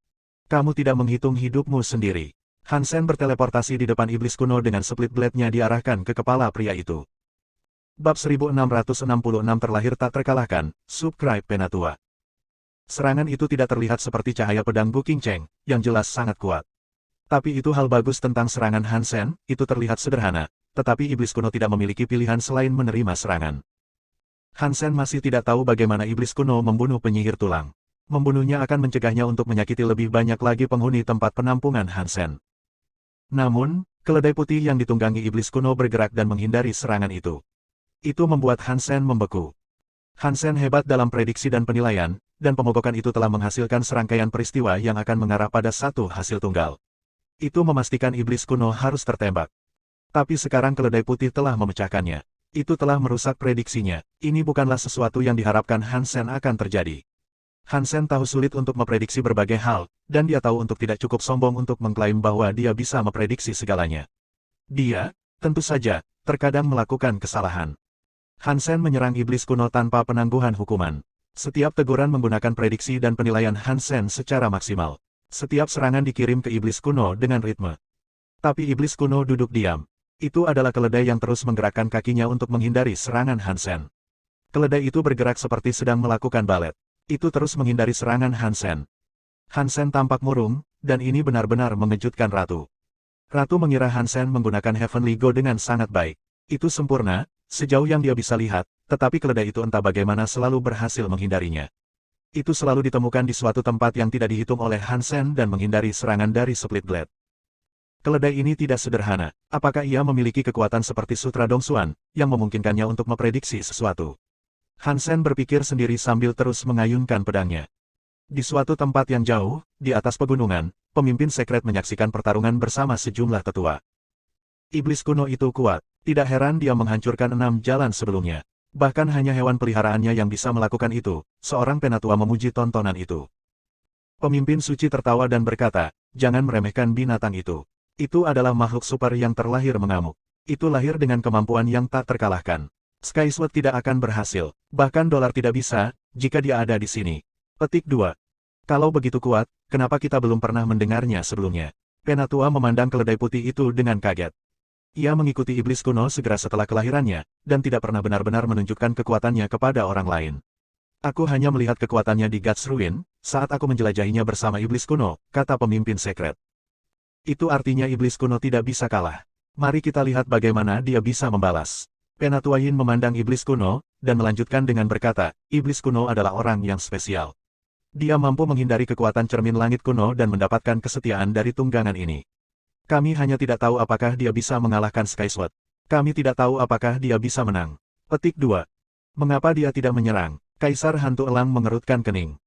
Speaker 1: Kamu tidak menghitung hidupmu sendiri. Hansen berteleportasi di depan iblis kuno dengan split blade-nya diarahkan ke kepala pria itu. Bab 1666 terlahir tak terkalahkan, subscribe Penatua. Serangan itu tidak terlihat seperti cahaya pedang Bu King Cheng, yang jelas sangat kuat. Tapi itu hal bagus tentang serangan Hansen, itu terlihat sederhana, tetapi iblis kuno tidak memiliki pilihan selain menerima serangan. Hansen masih tidak tahu bagaimana iblis kuno membunuh penyihir tulang. Membunuhnya akan mencegahnya untuk menyakiti lebih banyak lagi penghuni tempat penampungan Hansen. Namun, keledai putih yang ditunggangi iblis kuno bergerak dan menghindari serangan itu. Itu membuat Hansen membeku. Hansen hebat dalam prediksi dan penilaian, dan pemogokan itu telah menghasilkan serangkaian peristiwa yang akan mengarah pada satu hasil tunggal. Itu memastikan iblis kuno harus tertembak. Tapi sekarang keledai putih telah memecahkannya. Itu telah merusak prediksinya. Ini bukanlah sesuatu yang diharapkan Hansen akan terjadi. Hansen tahu sulit untuk memprediksi berbagai hal, dan dia tahu untuk tidak cukup sombong untuk mengklaim bahwa dia bisa memprediksi segalanya. Dia, tentu saja, terkadang melakukan kesalahan. Hansen menyerang iblis kuno tanpa penangguhan hukuman. Setiap teguran menggunakan prediksi dan penilaian Hansen secara maksimal. Setiap serangan dikirim ke iblis kuno dengan ritme. Tapi iblis kuno duduk diam. Itu adalah keledai yang terus menggerakkan kakinya untuk menghindari serangan Hansen. Keledai itu bergerak seperti sedang melakukan balet. Itu terus menghindari serangan Hansen. Hansen tampak murung, dan ini benar-benar mengejutkan Ratu. Ratu mengira Hansen menggunakan Heavenly Go dengan sangat baik. Itu sempurna, sejauh yang dia bisa lihat, tetapi keledai itu entah bagaimana selalu berhasil menghindarinya. Itu selalu ditemukan di suatu tempat yang tidak dihitung oleh Hansen dan menghindari serangan dari split blade. Keledai ini tidak sederhana. Apakah ia memiliki kekuatan seperti Sutra Dongsuan, yang memungkinkannya untuk memprediksi sesuatu? Hansen berpikir sendiri sambil terus mengayunkan pedangnya. Di suatu tempat yang jauh, di atas pegunungan, pemimpin sekret menyaksikan pertarungan bersama sejumlah tetua. Iblis kuno itu kuat, tidak heran dia menghancurkan 6 jalan sebelumnya. Bahkan hanya hewan peliharaannya yang bisa melakukan itu, seorang penatua memuji tontonan itu. Pemimpin suci tertawa dan berkata, jangan meremehkan binatang itu. Itu adalah makhluk super yang terlahir mengamuk. Itu lahir dengan kemampuan yang tak terkalahkan. Skysword tidak akan berhasil, bahkan dolar tidak bisa, jika dia ada di sini. Petik 2. Kalau begitu kuat, kenapa kita belum pernah mendengarnya sebelumnya? Penatua memandang keledai putih itu dengan kaget. Ia mengikuti iblis kuno segera setelah kelahirannya, dan tidak pernah benar-benar menunjukkan kekuatannya kepada orang lain. Aku hanya melihat kekuatannya di Guts Ruin, saat aku menjelajahinya bersama iblis kuno, kata pemimpin sekret. Itu artinya iblis kuno tidak bisa kalah. Mari kita lihat bagaimana dia bisa membalas. Penatua Yin memandang iblis kuno, dan melanjutkan dengan berkata, iblis kuno adalah orang yang spesial. Dia mampu menghindari kekuatan cermin langit kuno dan mendapatkan kesetiaan dari tunggangan ini. Kami hanya tidak tahu apakah dia bisa mengalahkan Skysword. Kami tidak tahu apakah dia bisa menang. Petik 2. Mengapa dia tidak menyerang? Kaisar Hantu Elang mengerutkan kening.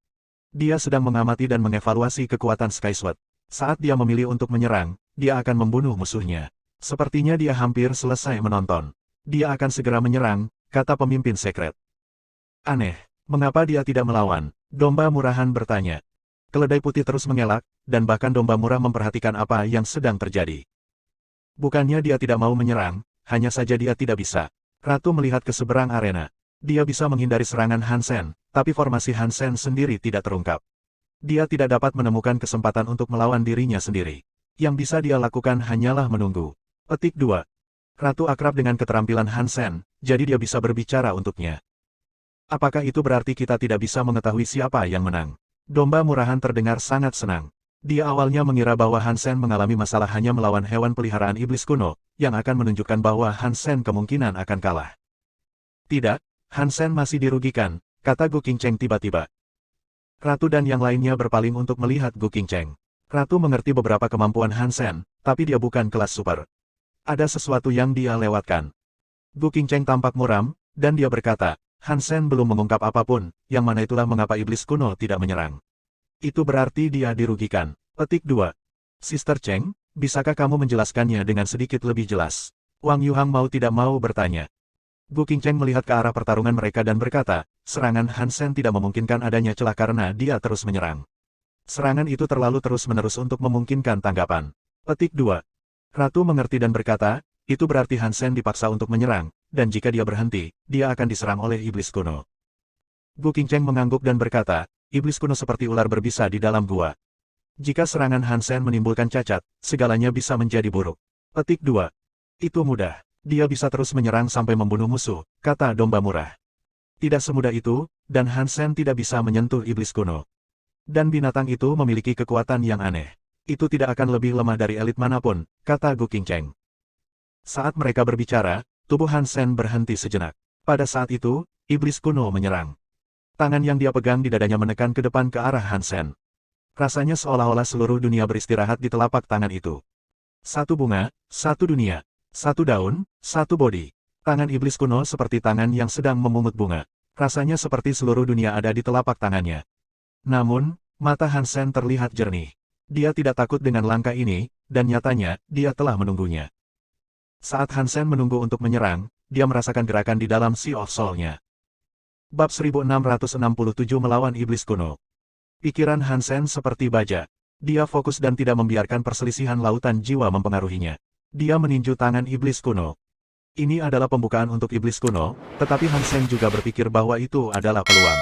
Speaker 1: Dia sedang mengamati dan mengevaluasi kekuatan Skysword. Saat dia memilih untuk menyerang, dia akan membunuh musuhnya. Sepertinya dia hampir selesai menonton. Dia akan segera menyerang, kata pemimpin sekret. Aneh, mengapa dia tidak melawan? Domba murahan bertanya. Keledai putih terus mengelak, dan bahkan domba murah memperhatikan apa yang sedang terjadi. Bukannya dia tidak mau menyerang, hanya saja dia tidak bisa. Ratu melihat ke seberang arena. Dia bisa menghindari serangan Hansen, tapi formasi Hansen sendiri tidak terungkap. Dia tidak dapat menemukan kesempatan untuk melawan dirinya sendiri. Yang bisa dia lakukan hanyalah menunggu. Petik 2. Ratu akrab dengan keterampilan Hansen, jadi dia bisa berbicara untuknya. Apakah itu berarti kita tidak bisa mengetahui siapa yang menang? Domba murahan terdengar sangat senang. Dia awalnya mengira bahwa Hansen mengalami masalah hanya melawan hewan peliharaan iblis kuno, yang akan menunjukkan bahwa Hansen kemungkinan akan kalah. Tidak, Hansen masih dirugikan, kata Gu Qingcheng tiba-tiba. Ratu dan yang lainnya berpaling untuk melihat Gu Qingcheng. Ratu mengerti beberapa kemampuan Hansen, tapi dia bukan kelas super. Ada sesuatu yang dia lewatkan. Gu Qingcheng tampak muram, dan dia berkata, Hansen belum mengungkap apapun, yang mana itulah mengapa iblis kuno tidak menyerang. Itu berarti dia dirugikan. Petik 2. Sister Cheng, bisakah kamu menjelaskannya dengan sedikit lebih jelas? Wang Yuhang mau tidak mau bertanya. Gu Qingcheng melihat ke arah pertarungan mereka dan berkata, serangan Hansen tidak memungkinkan adanya celah karena dia terus menyerang. Serangan itu terlalu terus-menerus untuk memungkinkan tanggapan. Petik 2. Ratu mengerti dan berkata, itu berarti Hansen dipaksa untuk menyerang, dan jika dia berhenti, dia akan diserang oleh iblis kuno. Gu Qingcheng mengangguk dan berkata, iblis kuno seperti ular berbisa di dalam gua. Jika serangan Hansen menimbulkan cacat, segalanya bisa menjadi buruk. Petik 2. Itu mudah. Dia bisa terus menyerang sampai membunuh musuh, kata domba murah. Tidak semudah itu, dan Hansen tidak bisa menyentuh iblis kuno. Dan binatang itu memiliki kekuatan yang aneh. Itu tidak akan lebih lemah dari elit manapun, kata Gu Qingcheng. Saat mereka berbicara, tubuh Hansen berhenti sejenak. Pada saat itu, iblis kuno menyerang. Tangan yang dia pegang di dadanya menekan ke depan ke arah Hansen. Rasanya seolah-olah seluruh dunia beristirahat di telapak tangan itu. Satu bunga, satu dunia. Satu daun, satu bodi. Tangan iblis kuno seperti tangan yang sedang memungut bunga. Rasanya seperti seluruh dunia ada di telapak tangannya. Namun, mata Hansen terlihat jernih. Dia tidak takut dengan langkah ini, dan nyatanya, dia telah menunggunya. Saat Hansen menunggu untuk menyerang, dia merasakan gerakan di dalam Sea of Soul-nya. Bab 1667 melawan iblis kuno. Pikiran Hansen seperti baja. Dia fokus dan tidak membiarkan perselisihan lautan jiwa mempengaruhinya. Dia meninju tangan iblis kuno. Ini adalah pembukaan untuk iblis kuno, tetapi Hansen juga berpikir bahwa itu adalah peluang.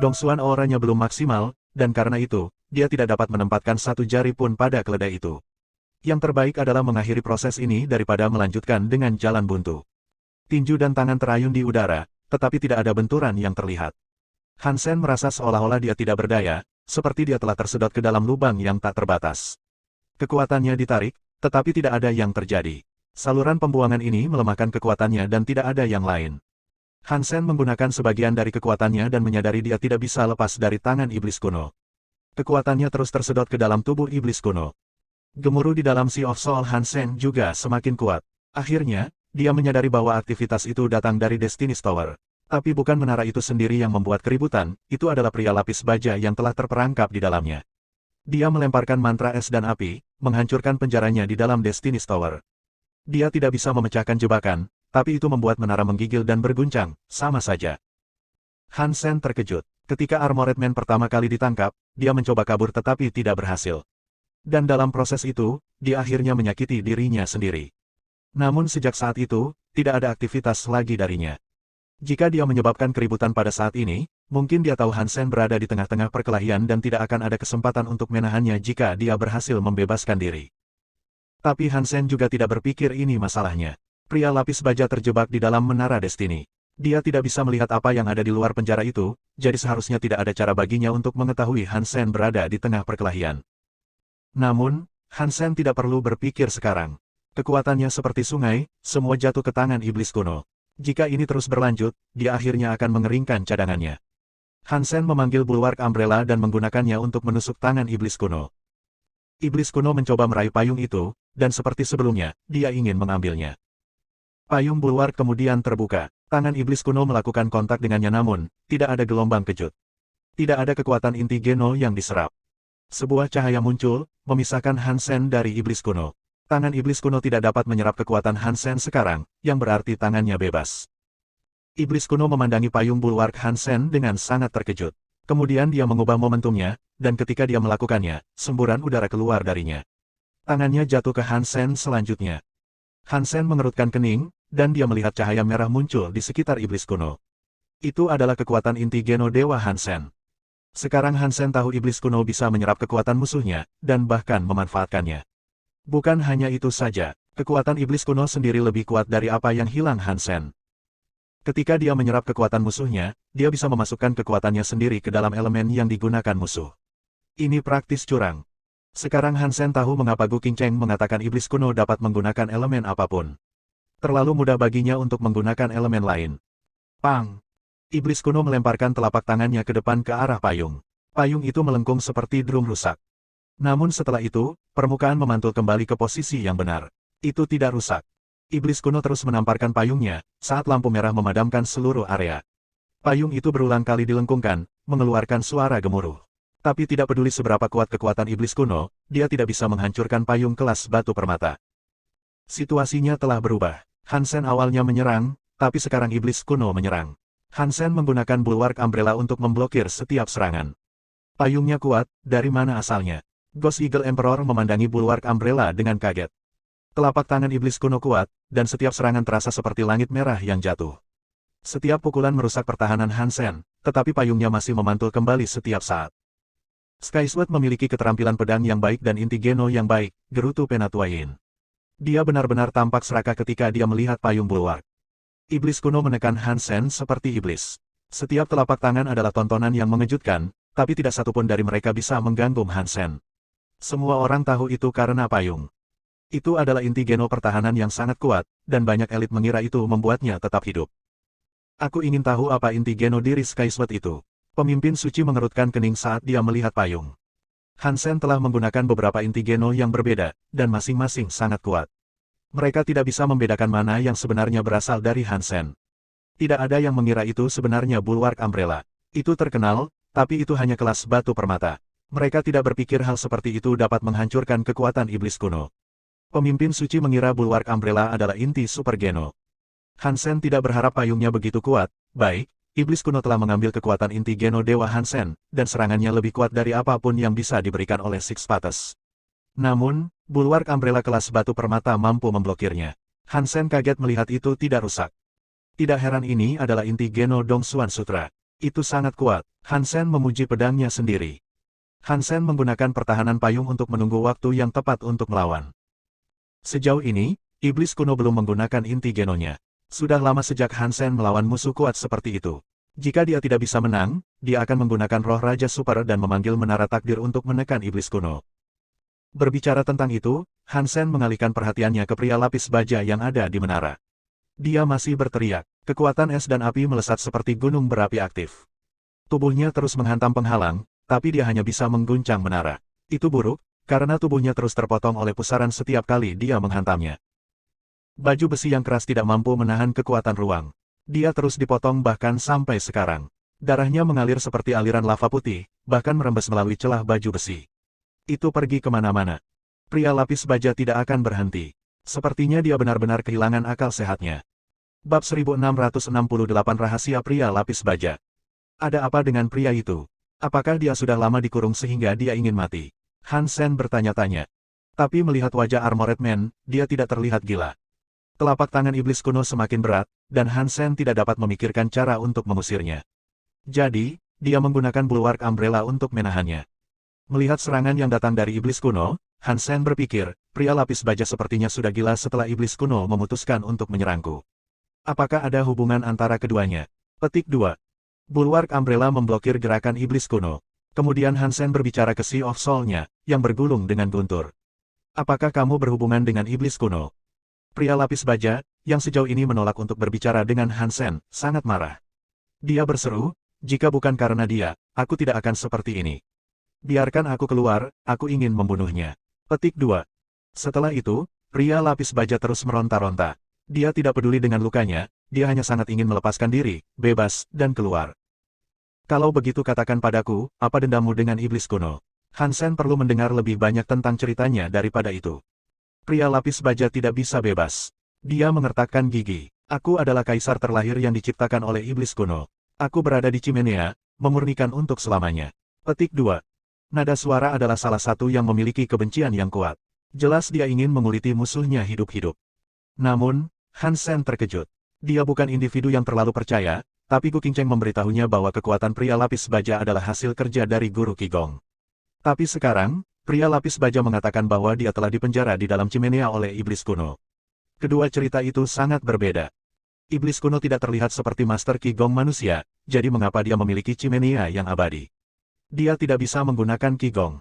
Speaker 1: Dongsuan auranya belum maksimal, dan karena itu, dia tidak dapat menempatkan satu jari pun pada keledai itu. Yang terbaik adalah mengakhiri proses ini daripada melanjutkan dengan jalan buntu. Tinju dan tangan terayun di udara, tetapi tidak ada benturan yang terlihat. Hansen merasa seolah-olah dia tidak berdaya, seperti dia telah tersedot ke dalam lubang yang tak terbatas. Kekuatannya ditarik, tetapi tidak ada yang terjadi. Saluran pembuangan ini melemahkan kekuatannya dan tidak ada yang lain. Hansen menggunakan sebagian dari kekuatannya dan menyadari dia tidak bisa lepas dari tangan iblis kuno. Kekuatannya terus tersedot ke dalam tubuh iblis kuno. Gemuruh di dalam Sea of Soul Hansen juga semakin kuat. Akhirnya, dia menyadari bahwa aktivitas itu datang dari Destiny's Tower. Tapi bukan menara itu sendiri yang membuat keributan, itu adalah pria lapis baja yang telah terperangkap di dalamnya. Dia melemparkan mantra es dan api, menghancurkan penjaranya di dalam Destiny's Tower. Dia tidak bisa memecahkan jebakan, tapi itu membuat menara menggigil dan berguncang, sama saja. Hansen terkejut. Ketika Armored Man pertama kali ditangkap, dia mencoba kabur tetapi tidak berhasil. Dan dalam proses itu, dia akhirnya menyakiti dirinya sendiri. Namun sejak saat itu, tidak ada aktivitas lagi darinya. Jika dia menyebabkan keributan pada saat ini, mungkin dia tahu Hansen berada di tengah-tengah perkelahian dan tidak akan ada kesempatan untuk menahannya jika dia berhasil membebaskan diri. Tapi Hansen juga tidak berpikir ini masalahnya. Pria lapis baja terjebak di dalam menara Destiny. Dia tidak bisa melihat apa yang ada di luar penjara itu, jadi seharusnya tidak ada cara baginya untuk mengetahui Hansen berada di tengah perkelahian. Namun, Hansen tidak perlu berpikir sekarang. Kekuatannya seperti sungai, semua jatuh ke tangan iblis kuno. Jika ini terus berlanjut, dia akhirnya akan mengeringkan cadangannya. Hansen memanggil bulwark Umbrella dan menggunakannya untuk menusuk tangan iblis kuno. Iblis kuno mencoba meraih payung itu, dan seperti sebelumnya, dia ingin mengambilnya. Payung bulwark kemudian terbuka. Tangan iblis kuno melakukan kontak dengannya namun, tidak ada gelombang kejut. Tidak ada kekuatan inti Geno yang diserap. Sebuah cahaya muncul, memisahkan Hansen dari iblis kuno. Tangan iblis kuno tidak dapat menyerap kekuatan Hansen sekarang, yang berarti tangannya bebas. Iblis kuno memandangi payung bulwark Hansen dengan sangat terkejut. Kemudian dia mengubah momentumnya, dan ketika dia melakukannya, semburan udara keluar darinya. Tangannya jatuh ke Hansen selanjutnya. Hansen mengerutkan kening, dan dia melihat cahaya merah muncul di sekitar iblis kuno. Itu adalah kekuatan inti Geno Dewa Hansen. Sekarang Hansen tahu iblis kuno bisa menyerap kekuatan musuhnya, dan bahkan memanfaatkannya. Bukan hanya itu saja, kekuatan iblis kuno sendiri lebih kuat dari apa yang hilang Hansen. Ketika dia menyerap kekuatan musuhnya, dia bisa memasukkan kekuatannya sendiri ke dalam elemen yang digunakan musuh. Ini praktis curang. Sekarang Hansen tahu mengapa Gu Qingcheng mengatakan iblis kuno dapat menggunakan elemen apapun. Terlalu mudah baginya untuk menggunakan elemen lain. Pang! Iblis kuno melemparkan telapak tangannya ke depan ke arah payung. Payung itu melengkung seperti drum rusak. Namun setelah itu, permukaan memantul kembali ke posisi yang benar. Itu tidak rusak. Iblis kuno terus menamparkan payungnya, saat lampu merah memadamkan seluruh area. Payung itu berulang kali dilengkungkan, mengeluarkan suara gemuruh. Tapi tidak peduli seberapa kuat kekuatan iblis kuno, dia tidak bisa menghancurkan payung kelas batu permata. Situasinya telah berubah. Hansen awalnya menyerang, tapi sekarang iblis kuno menyerang. Hansen menggunakan bulwark umbrella untuk memblokir setiap serangan. Payungnya kuat, dari mana asalnya? Ghost Eagle Emperor memandangi bulwark umbrella dengan kaget. Telapak tangan iblis kuno kuat, dan setiap serangan terasa seperti langit merah yang jatuh. Setiap pukulan merusak pertahanan Hansen, tetapi payungnya masih memantul kembali setiap saat. Skysword memiliki keterampilan pedang yang baik dan inti Geno yang baik, gerutu Penatua Yin. Dia benar-benar tampak serakah ketika dia melihat payung bulwark. Iblis kuno menekan Hansen seperti iblis. Setiap telapak tangan adalah tontonan yang mengejutkan, tapi tidak satupun dari mereka bisa mengganggu Hansen. Semua orang tahu itu karena payung. Itu adalah inti Geno pertahanan yang sangat kuat, dan banyak elit mengira itu membuatnya tetap hidup. Aku ingin tahu apa inti Geno diri Skysword itu. Pemimpin suci mengerutkan kening saat dia melihat payung. Hansen telah menggunakan beberapa inti Geno yang berbeda, dan masing-masing sangat kuat. Mereka tidak bisa membedakan mana yang sebenarnya berasal dari Hansen. Tidak ada yang mengira itu sebenarnya bulwark umbrella. Itu terkenal, tapi itu hanya kelas batu permata. Mereka tidak berpikir hal seperti itu dapat menghancurkan kekuatan iblis kuno. Pemimpin suci mengira bulwark umbrella adalah inti super Geno. Hansen tidak berharap payungnya begitu kuat. Baik, iblis kuno telah mengambil kekuatan inti Geno Dewa Hansen, dan serangannya lebih kuat dari apapun yang bisa diberikan oleh Six Pates. Namun, bulwark umbrella kelas batu permata mampu memblokirnya. Hansen kaget melihat itu tidak rusak. Tidak heran ini adalah inti Geno Dongsuan Sutra. Itu sangat kuat. Hansen memuji pedangnya sendiri. Hansen menggunakan pertahanan payung untuk menunggu waktu yang tepat untuk melawan. Sejauh ini, iblis kuno belum menggunakan inti Genonya. Sudah lama sejak Hansen melawan musuh kuat seperti itu. Jika dia tidak bisa menang, dia akan menggunakan roh Raja Super dan memanggil menara takdir untuk menekan iblis kuno. Berbicara tentang itu, Hansen mengalihkan perhatiannya ke pria lapis baja yang ada di menara. Dia masih berteriak. Kekuatan es dan api melesat seperti gunung berapi aktif. Tubuhnya terus menghantam penghalang, tapi dia hanya bisa mengguncang menara. Itu buruk, karena tubuhnya terus terpotong oleh pusaran setiap kali dia menghantamnya. Baju besi yang keras tidak mampu menahan kekuatan ruang. Dia terus dipotong bahkan sampai sekarang. Darahnya mengalir seperti aliran lava putih, bahkan merembes melalui celah baju besi. Itu pergi kemana-mana. Pria lapis baja tidak akan berhenti. Sepertinya dia benar-benar kehilangan akal sehatnya. Bab 1668 Rahasia Pria Lapis Baja. Ada apa dengan pria itu? Apakah dia sudah lama dikurung sehingga dia ingin mati? Hansen bertanya-tanya. Tapi melihat wajah Armored Man, dia tidak terlihat gila. Telapak tangan iblis kuno semakin berat, dan Hansen tidak dapat memikirkan cara untuk mengusirnya. Jadi, dia menggunakan bulwark umbrella untuk menahannya. Melihat serangan yang datang dari iblis kuno, Hansen berpikir, pria lapis baja sepertinya sudah gila setelah iblis kuno memutuskan untuk menyerangku. Apakah ada hubungan antara keduanya? Petik 2. Bulwark umbrella memblokir gerakan iblis kuno. Kemudian Hansen berbicara ke Sea of Soul-nya, yang bergulung dengan guntur. Apakah kamu berhubungan dengan iblis kuno? Pria lapis baja, yang sejauh ini menolak untuk berbicara dengan Hansen, sangat marah. Dia berseru, jika bukan karena dia, aku tidak akan seperti ini. Biarkan aku keluar, aku ingin membunuhnya. Petik 2. Setelah itu, pria lapis baja terus meronta-ronta. Dia tidak peduli dengan lukanya, dia hanya sangat ingin melepaskan diri, bebas, dan keluar. Kalau begitu katakan padaku, apa dendammu dengan iblis kuno? Hansen perlu mendengar lebih banyak tentang ceritanya daripada itu. Pria lapis baja tidak bisa bebas. Dia mengertakkan gigi. Aku adalah kaisar terlahir yang diciptakan oleh iblis kuno. Aku berada di Chimenea, memurnikan untuk selamanya. Petik 2. Nada suara adalah salah satu yang memiliki kebencian yang kuat. Jelas dia ingin menguliti musuhnya hidup-hidup. Namun, Han Sen terkejut. Dia bukan individu yang terlalu percaya, tapi Gu Qingcheng memberitahunya bahwa kekuatan pria lapis baja adalah hasil kerja dari guru Qigong. Tapi sekarang, pria lapis baja mengatakan bahwa dia telah dipenjara di dalam Chimenea oleh iblis kuno. Kedua cerita itu sangat berbeda. Iblis kuno tidak terlihat seperti Master Qigong manusia, jadi mengapa dia memiliki Chimenea yang abadi? Dia tidak bisa menggunakan Qigong.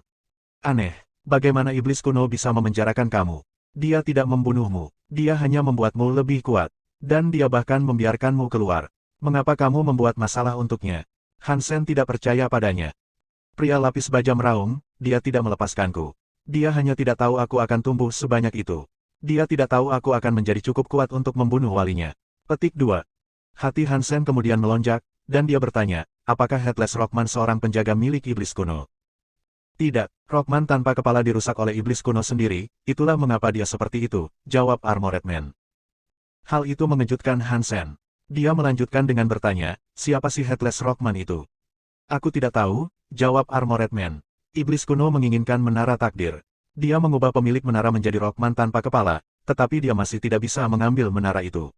Speaker 1: Aneh, bagaimana iblis kuno bisa memenjarakan kamu? Dia tidak membunuhmu, dia hanya membuatmu lebih kuat. Dan dia bahkan membiarkanmu keluar. Mengapa kamu membuat masalah untuknya? Han Sen tidak percaya padanya. Pria lapis baja meraung, dia tidak melepaskanku. Dia hanya tidak tahu aku akan tumbuh sebanyak itu. Dia tidak tahu aku akan menjadi cukup kuat untuk membunuh walinya. Petik 2. Hati Han Sen kemudian melonjak, dan dia bertanya, apakah Headless Rockman seorang penjaga milik iblis kuno? Tidak, Rockman tanpa kepala dirusak oleh iblis kuno sendiri, itulah mengapa dia seperti itu, jawab Armored Man. Hal itu mengejutkan Han Sen. Dia melanjutkan dengan bertanya, siapa si Headless Rockman itu? Aku tidak tahu, jawab Armored Man. Iblis kuno menginginkan menara takdir. Dia mengubah pemilik menara menjadi Rockman tanpa kepala, tetapi dia masih tidak bisa mengambil menara itu.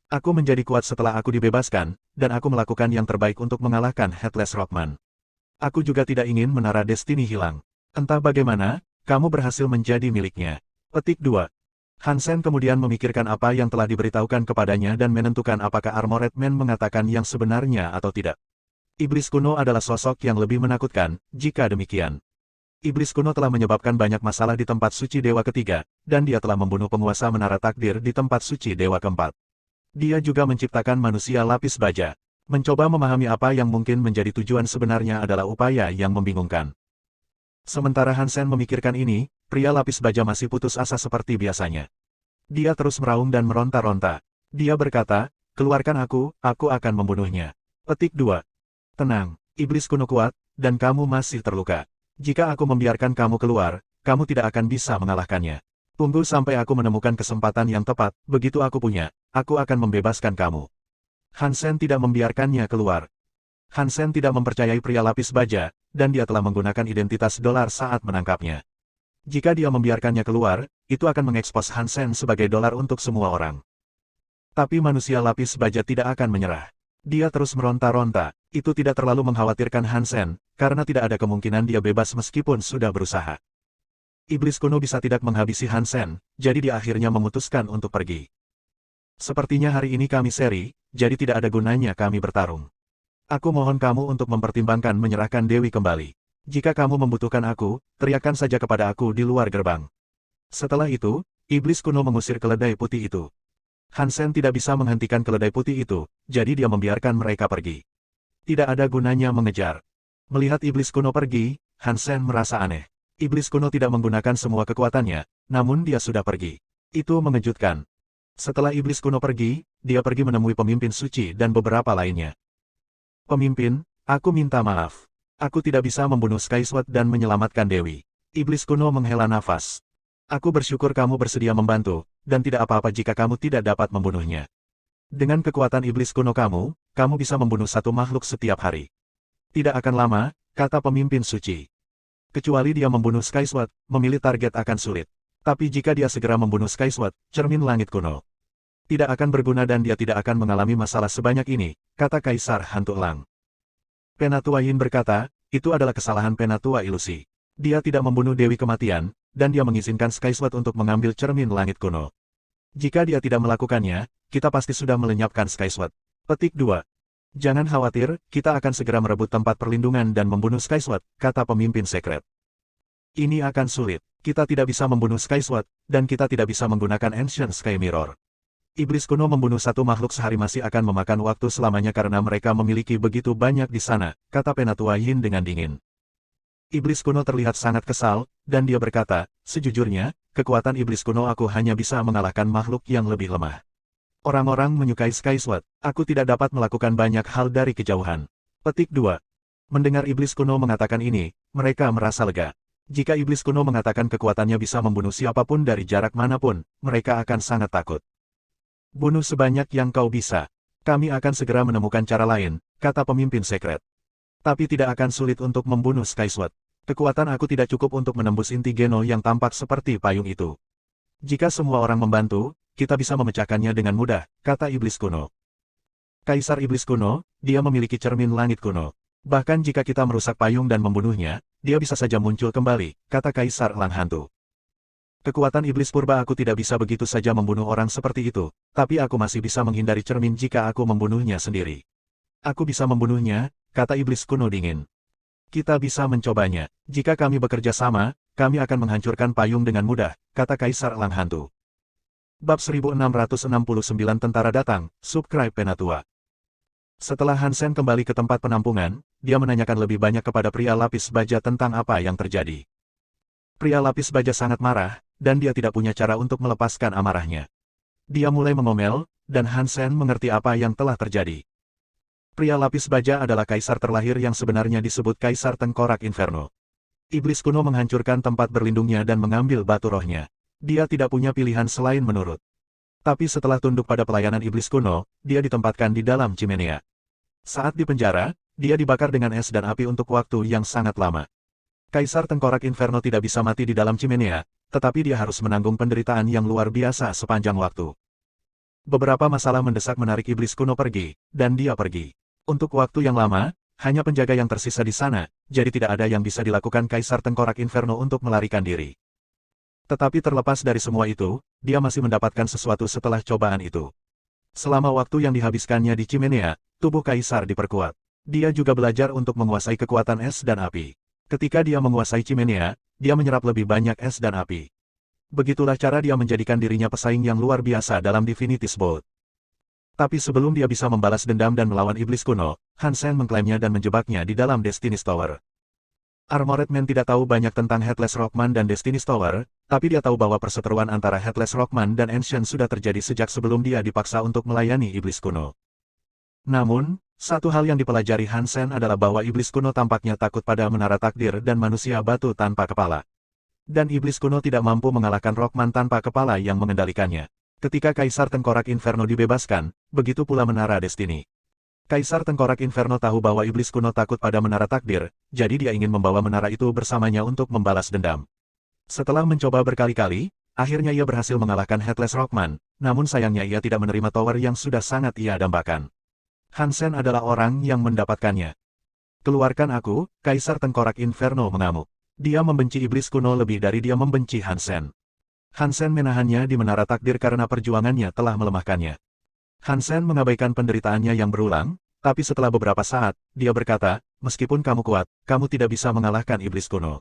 Speaker 1: Aku menjadi kuat setelah aku dibebaskan, dan aku melakukan yang terbaik untuk mengalahkan Headless Rockman. Aku juga tidak ingin menara Destiny hilang. Entah bagaimana, kamu berhasil menjadi miliknya. Petik 2. Han Sen kemudian memikirkan apa yang telah diberitahukan kepadanya dan menentukan apakah Armored Man mengatakan yang sebenarnya atau tidak. Iblis kuno adalah sosok yang lebih menakutkan, jika demikian. Iblis kuno telah menyebabkan banyak masalah di tempat suci Dewa ketiga, dan dia telah membunuh penguasa menara takdir di tempat suci Dewa keempat. Dia juga menciptakan manusia lapis baja. Mencoba memahami apa yang mungkin menjadi tujuan sebenarnya adalah upaya yang membingungkan. Sementara Han Sen memikirkan ini, pria lapis baja masih putus asa seperti biasanya. Dia terus meraung dan meronta-ronta. Dia berkata, keluarkan aku akan membunuhnya. Petik 2. Tenang, iblis kuno kuat, dan kamu masih terluka. Jika aku membiarkan kamu keluar, kamu tidak akan bisa mengalahkannya. Tunggu sampai aku menemukan kesempatan yang tepat, begitu aku punya, aku akan membebaskan kamu. Han Sen tidak membiarkannya keluar. Han Sen tidak mempercayai pria lapis baja, dan dia telah menggunakan identitas dolar saat menangkapnya. Jika dia membiarkannya keluar, itu akan mengekspos Han Sen sebagai dolar untuk semua orang. Tapi manusia lapis baja tidak akan menyerah. Dia terus meronta-ronta, itu tidak terlalu mengkhawatirkan Han Sen, karena tidak ada kemungkinan dia bebas meskipun sudah berusaha. Iblis kuno bisa tidak menghabisi Han Sen, jadi dia akhirnya memutuskan untuk pergi. Sepertinya hari ini kami seri, jadi tidak ada gunanya kami bertarung. Aku mohon kamu untuk mempertimbangkan menyerahkan Dewi kembali. Jika kamu membutuhkan aku, teriakkan saja kepada aku di luar gerbang. Setelah itu, iblis kuno mengusir keledai putih itu. Han Sen tidak bisa menghentikan keledai putih itu, jadi dia membiarkan mereka pergi. Tidak ada gunanya mengejar. Melihat iblis kuno pergi, Han Sen merasa aneh. Iblis kuno tidak menggunakan semua kekuatannya, namun dia sudah pergi. Itu mengejutkan. Setelah iblis kuno pergi, dia pergi menemui pemimpin suci dan beberapa lainnya. Pemimpin, aku minta maaf. Aku tidak bisa membunuh Skysword dan menyelamatkan Dewi. Iblis kuno menghela nafas. Aku bersyukur kamu bersedia membantu, dan tidak apa-apa jika kamu tidak dapat membunuhnya. Dengan kekuatan iblis kuno kamu bisa membunuh satu makhluk setiap hari. Tidak akan lama, kata pemimpin suci. Kecuali dia membunuh Skysword, memilih target akan sulit. Tapi jika dia segera membunuh Skysword, cermin langit kuno tidak akan berguna dan dia tidak akan mengalami masalah sebanyak ini, kata Kaisar Hantu Elang. Penatua Yin berkata, itu adalah kesalahan Penatua Ilusi. Dia tidak membunuh Dewi Kematian, dan dia mengizinkan Skysword untuk mengambil cermin langit kuno. Jika dia tidak melakukannya, kita pasti sudah melenyapkan Skysword. Petik 2. Jangan khawatir, kita akan segera merebut tempat perlindungan dan membunuh Skysword, kata pemimpin sekret. Ini akan sulit. Kita tidak bisa membunuh Skysword, dan kita tidak bisa menggunakan Ancient Sky Mirror. Iblis kuno membunuh satu makhluk sehari masih akan memakan waktu selamanya karena mereka memiliki begitu banyak di sana, kata Penatua Yin dengan dingin. Iblis kuno terlihat sangat kesal, dan dia berkata, sejujurnya, kekuatan iblis kuno aku hanya bisa mengalahkan makhluk yang lebih lemah. Orang-orang menyukai Skysword, aku tidak dapat melakukan banyak hal dari kejauhan. Petik 2. Mendengar iblis kuno mengatakan ini, mereka merasa lega. Jika iblis kuno mengatakan kekuatannya bisa membunuh siapapun dari jarak manapun, mereka akan sangat takut. Bunuh sebanyak yang kau bisa. Kami akan segera menemukan cara lain, kata pemimpin sekret. Tapi tidak akan sulit untuk membunuh Skysword. Kekuatan aku tidak cukup untuk menembus inti Geno yang tampak seperti payung itu. Jika semua orang membantu, kita bisa memecahkannya dengan mudah, kata iblis kuno. Kaisar iblis kuno, dia memiliki cermin langit kuno. Bahkan jika kita merusak payung dan membunuhnya, dia bisa saja muncul kembali, kata Kaisar Elang Hantu. Kekuatan iblis purba aku tidak bisa begitu saja membunuh orang seperti itu, tapi aku masih bisa menghindari cermin jika aku membunuhnya sendiri. Aku bisa membunuhnya, kata iblis kuno dingin. Kita bisa mencobanya. Jika kami bekerja sama, kami akan menghancurkan payung dengan mudah, kata Kaisar Elang Hantu. Bab 1669 Tentara Datang, Subscribe Penatua. Setelah Hansen kembali ke tempat penampungan, dia menanyakan lebih banyak kepada pria lapis baja tentang apa yang terjadi. Pria lapis baja sangat marah, dan dia tidak punya cara untuk melepaskan amarahnya. Dia mulai mengomel, dan Hansen mengerti apa yang telah terjadi. Pria lapis baja adalah kaisar terlahir yang sebenarnya disebut Kaisar Tengkorak Inferno. Iblis kuno menghancurkan tempat berlindungnya dan mengambil batu rohnya. Dia tidak punya pilihan selain menurut. Tapi setelah tunduk pada pelayanan iblis kuno, dia ditempatkan di dalam Chimenea. Saat di penjara, dia dibakar dengan es dan api untuk waktu yang sangat lama. Kaisar Tengkorak Inferno tidak bisa mati di dalam Chimenea, tetapi dia harus menanggung penderitaan yang luar biasa sepanjang waktu. Beberapa masalah mendesak menarik iblis kuno pergi, dan dia pergi. Untuk waktu yang lama, hanya penjaga yang tersisa di sana, jadi tidak ada yang bisa dilakukan Kaisar Tengkorak Inferno untuk melarikan diri. Tetapi terlepas dari semua itu, dia masih mendapatkan sesuatu setelah cobaan itu. Selama waktu yang dihabiskannya di Chimenea, tubuh Kaisar diperkuat. Dia juga belajar untuk menguasai kekuatan es dan api. Ketika dia menguasai Chimenea, dia menyerap lebih banyak es dan api. Begitulah cara dia menjadikan dirinya pesaing yang luar biasa dalam Divinity's Bolt. Tapi sebelum dia bisa membalas dendam dan melawan iblis kuno, Hansen mengklaimnya dan menjebaknya di dalam Destiny's Tower. Armored Man tidak tahu banyak tentang Headless Rockman dan Destiny's Tower, tapi dia tahu bahwa perseteruan antara Headless Rockman dan Ancient sudah terjadi sejak sebelum dia dipaksa untuk melayani iblis kuno. Namun, satu hal yang dipelajari Hansen adalah bahwa iblis kuno tampaknya takut pada menara takdir dan manusia batu tanpa kepala. Dan iblis kuno tidak mampu mengalahkan Rockman tanpa kepala yang mengendalikannya. Ketika Kaisar Tengkorak Inferno dibebaskan, begitu pula Menara Destiny. Kaisar Tengkorak Inferno tahu bahwa iblis kuno takut pada Menara Takdir, jadi dia ingin membawa menara itu bersamanya untuk membalas dendam. Setelah mencoba berkali-kali, akhirnya ia berhasil mengalahkan Headless Rockman, namun sayangnya ia tidak menerima tower yang sudah sangat ia dambakan. Hansen adalah orang yang mendapatkannya. Keluarkan aku, Kaisar Tengkorak Inferno mengamuk. Dia membenci iblis kuno lebih dari dia membenci Hansen. Hansen menahannya di Menara Takdir karena perjuangannya telah melemahkannya. Hansen mengabaikan penderitaannya yang berulang, tapi setelah beberapa saat, dia berkata, meskipun kamu kuat, kamu tidak bisa mengalahkan iblis kuno.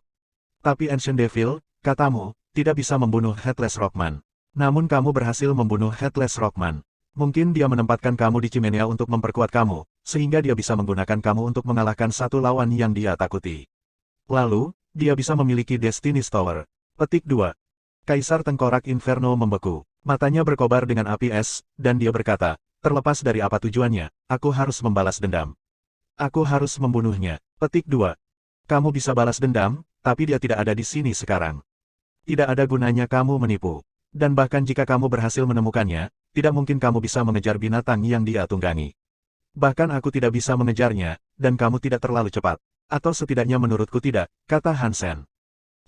Speaker 1: Tapi Ancient Devil, katamu, tidak bisa membunuh Headless Rockman. Namun kamu berhasil membunuh Headless Rockman. Mungkin dia menempatkan kamu di Chimenea untuk memperkuat kamu, sehingga dia bisa menggunakan kamu untuk mengalahkan satu lawan yang dia takuti. Lalu, dia bisa memiliki Destiny's Tower. Petik 2. Kaisar Tengkorak Inferno membeku. Matanya berkobar dengan api es, dan dia berkata, terlepas dari apa tujuannya, aku harus membalas dendam. Aku harus membunuhnya. Petik 2. Kamu bisa balas dendam, tapi dia tidak ada di sini sekarang. Tidak ada gunanya kamu menipu. Dan bahkan jika kamu berhasil menemukannya, tidak mungkin kamu bisa mengejar binatang yang dia tunggangi. Bahkan aku tidak bisa mengejarnya, dan kamu tidak terlalu cepat. Atau setidaknya menurutku tidak, kata Hansen.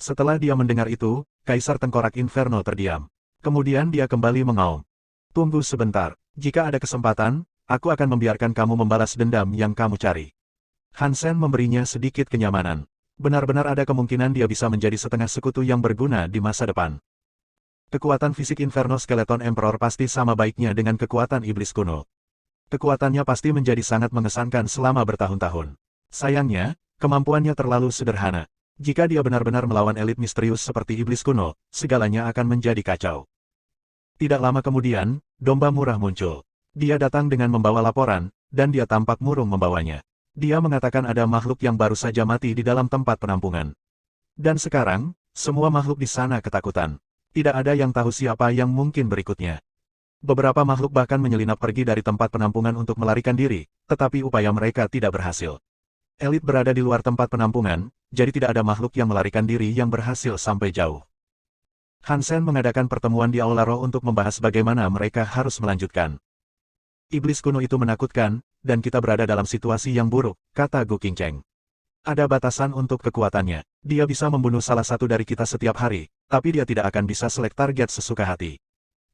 Speaker 1: Setelah dia mendengar itu, Kaisar Tengkorak Inferno terdiam. Kemudian dia kembali mengaum. Tunggu sebentar, jika ada kesempatan, aku akan membiarkan kamu membalas dendam yang kamu cari. Hansen memberinya sedikit kenyamanan. Benar-benar ada kemungkinan dia bisa menjadi setengah sekutu yang berguna di masa depan. Kekuatan fisik Inferno Skeleton Emperor pasti sama baiknya dengan kekuatan iblis kuno. Kekuatannya pasti menjadi sangat mengesankan selama bertahun-tahun. Sayangnya, kemampuannya terlalu sederhana. Jika dia benar-benar melawan elit misterius seperti iblis kuno, segalanya akan menjadi kacau. Tidak lama kemudian, domba murah muncul. Dia datang dengan membawa laporan, dan dia tampak murung membawanya. Dia mengatakan ada makhluk yang baru saja mati di dalam tempat penampungan. Dan sekarang, semua makhluk di sana ketakutan. Tidak ada yang tahu siapa yang mungkin berikutnya. Beberapa makhluk bahkan menyelinap pergi dari tempat penampungan untuk melarikan diri, tetapi upaya mereka tidak berhasil. Elit berada di luar tempat penampungan, jadi tidak ada makhluk yang melarikan diri yang berhasil sampai jauh. Hansen mengadakan pertemuan di Aula Roh untuk membahas bagaimana mereka harus melanjutkan. Iblis kuno itu menakutkan, dan kita berada dalam situasi yang buruk, kata Gu Qingcheng. Ada batasan untuk kekuatannya. Dia bisa membunuh salah satu dari kita setiap hari, tapi dia tidak akan bisa select target sesuka hati.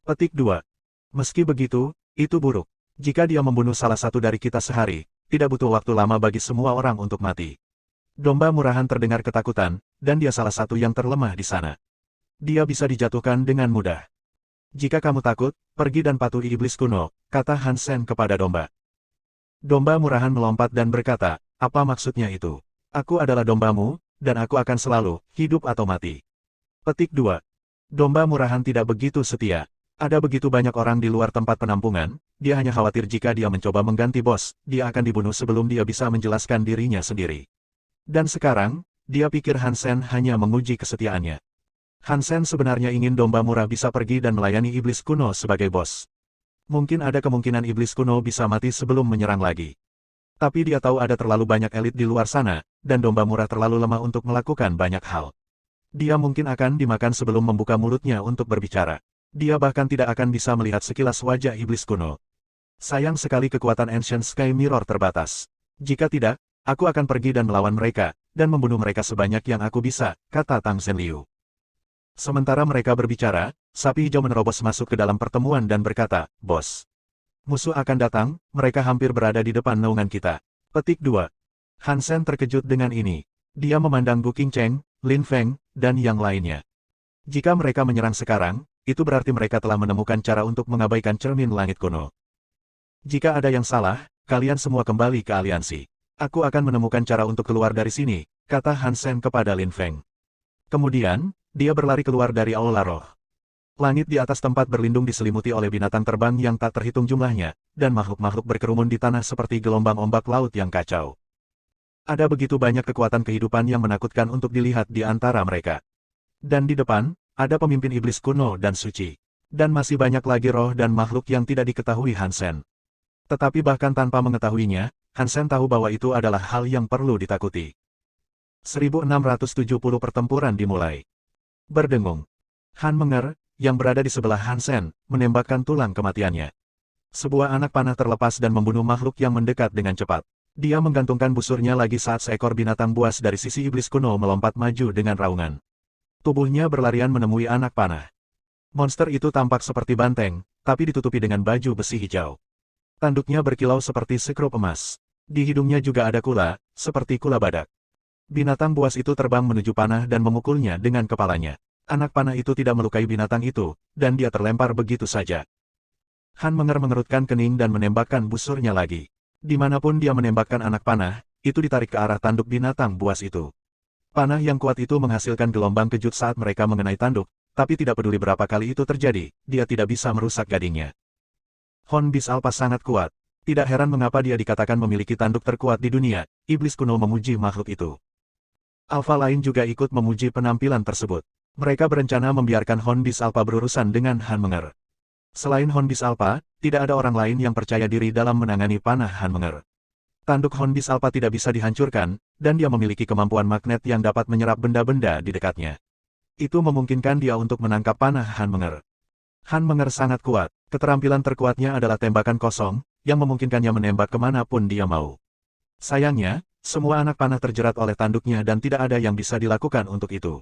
Speaker 1: Petik 2. Meski begitu, itu buruk. Jika dia membunuh salah satu dari kita sehari, tidak butuh waktu lama bagi semua orang untuk mati. Domba murahan terdengar ketakutan, dan dia salah satu yang terlemah di sana. Dia bisa dijatuhkan dengan mudah. Jika kamu takut, pergi dan patuhi iblis kuno, kata Hansen kepada domba. Domba murahan melompat dan berkata, apa maksudnya itu? Aku adalah dombamu, dan aku akan selalu, hidup atau mati. Petik 2. Domba murahan tidak begitu setia. Ada begitu banyak orang di luar tempat penampungan, dia hanya khawatir jika dia mencoba mengganti bos, dia akan dibunuh sebelum dia bisa menjelaskan dirinya sendiri. Dan sekarang, dia pikir Hansen hanya menguji kesetiaannya. Hansen sebenarnya ingin domba murah bisa pergi dan melayani iblis kuno sebagai bos. Mungkin ada kemungkinan iblis kuno bisa mati sebelum menyerang lagi. Tapi dia tahu ada terlalu banyak elit di luar sana, dan domba murah terlalu lemah untuk melakukan banyak hal. Dia mungkin akan dimakan sebelum membuka mulutnya untuk berbicara. Dia bahkan tidak akan bisa melihat sekilas wajah iblis kuno. Sayang sekali kekuatan Ancient Sky Mirror terbatas. Jika tidak, aku akan pergi dan melawan mereka, dan membunuh mereka sebanyak yang aku bisa, kata Tang Zhenliu. Sementara mereka berbicara, sapi hijau menerobos masuk ke dalam pertemuan dan berkata, Bos. Musuh akan datang, mereka hampir berada di depan naungan kita. Petik 2. Hansen terkejut dengan ini. Dia memandang Gu Qingcheng, Lin Feng, dan yang lainnya. Jika mereka menyerang sekarang, itu berarti mereka telah menemukan cara untuk mengabaikan cermin langit kuno. Jika ada yang salah, kalian semua kembali ke aliansi. Aku akan menemukan cara untuk keluar dari sini, kata Hansen kepada Lin Feng. Kemudian, dia berlari keluar dari Aula Roh. Langit di atas tempat berlindung diselimuti oleh binatang terbang yang tak terhitung jumlahnya, dan makhluk-makhluk berkerumun di tanah seperti gelombang ombak laut yang kacau. Ada begitu banyak kekuatan kehidupan yang menakutkan untuk dilihat di antara mereka. Dan di depan, ada pemimpin iblis kuno dan suci. Dan masih banyak lagi roh dan makhluk yang tidak diketahui Hansen. Tetapi bahkan tanpa mengetahuinya, Hansen tahu bahwa itu adalah hal yang perlu ditakuti. 1670 pertempuran dimulai. Berdengung. Han Menger, yang berada di sebelah Hansen, menembakkan tulang kematiannya. Sebuah anak panah terlepas dan membunuh makhluk yang mendekat dengan cepat. Dia menggantungkan busurnya lagi saat seekor binatang buas dari sisi iblis kuno melompat maju dengan raungan. Tubuhnya berlarian menemui anak panah. Monster itu tampak seperti banteng, tapi ditutupi dengan baju besi hijau. Tanduknya berkilau seperti sekrup emas. Di hidungnya juga ada kula, seperti kula badak. Binatang buas itu terbang menuju panah dan memukulnya dengan kepalanya. Anak panah itu tidak melukai binatang itu, dan dia terlempar begitu saja. Han Menger mengerutkan kening dan menembakkan busurnya lagi. Dimanapun dia menembakkan anak panah, itu ditarik ke arah tanduk binatang buas itu. Panah yang kuat itu menghasilkan gelombang kejut saat mereka mengenai tanduk, tapi tidak peduli berapa kali itu terjadi, dia tidak bisa merusak gadingnya. Hornbeast Alpha sangat kuat. Tidak heran mengapa dia dikatakan memiliki tanduk terkuat di dunia, iblis kuno memuji makhluk itu. Alpha lain juga ikut memuji penampilan tersebut. Mereka berencana membiarkan Hornbeast Alpha berurusan dengan Han Menger. Selain Hornbeast Alpha, tidak ada orang lain yang percaya diri dalam menangani panah Han Menger. Tanduk Hornbeast Alpha tidak bisa dihancurkan, dan dia memiliki kemampuan magnet yang dapat menyerap benda-benda di dekatnya. Itu memungkinkan dia untuk menangkap panah Han Menger. Han Menger sangat kuat, keterampilan terkuatnya adalah tembakan kosong, yang memungkinkannya menembak kemanapun dia mau. Sayangnya, semua anak panah terjerat oleh tanduknya dan tidak ada yang bisa dilakukan untuk itu.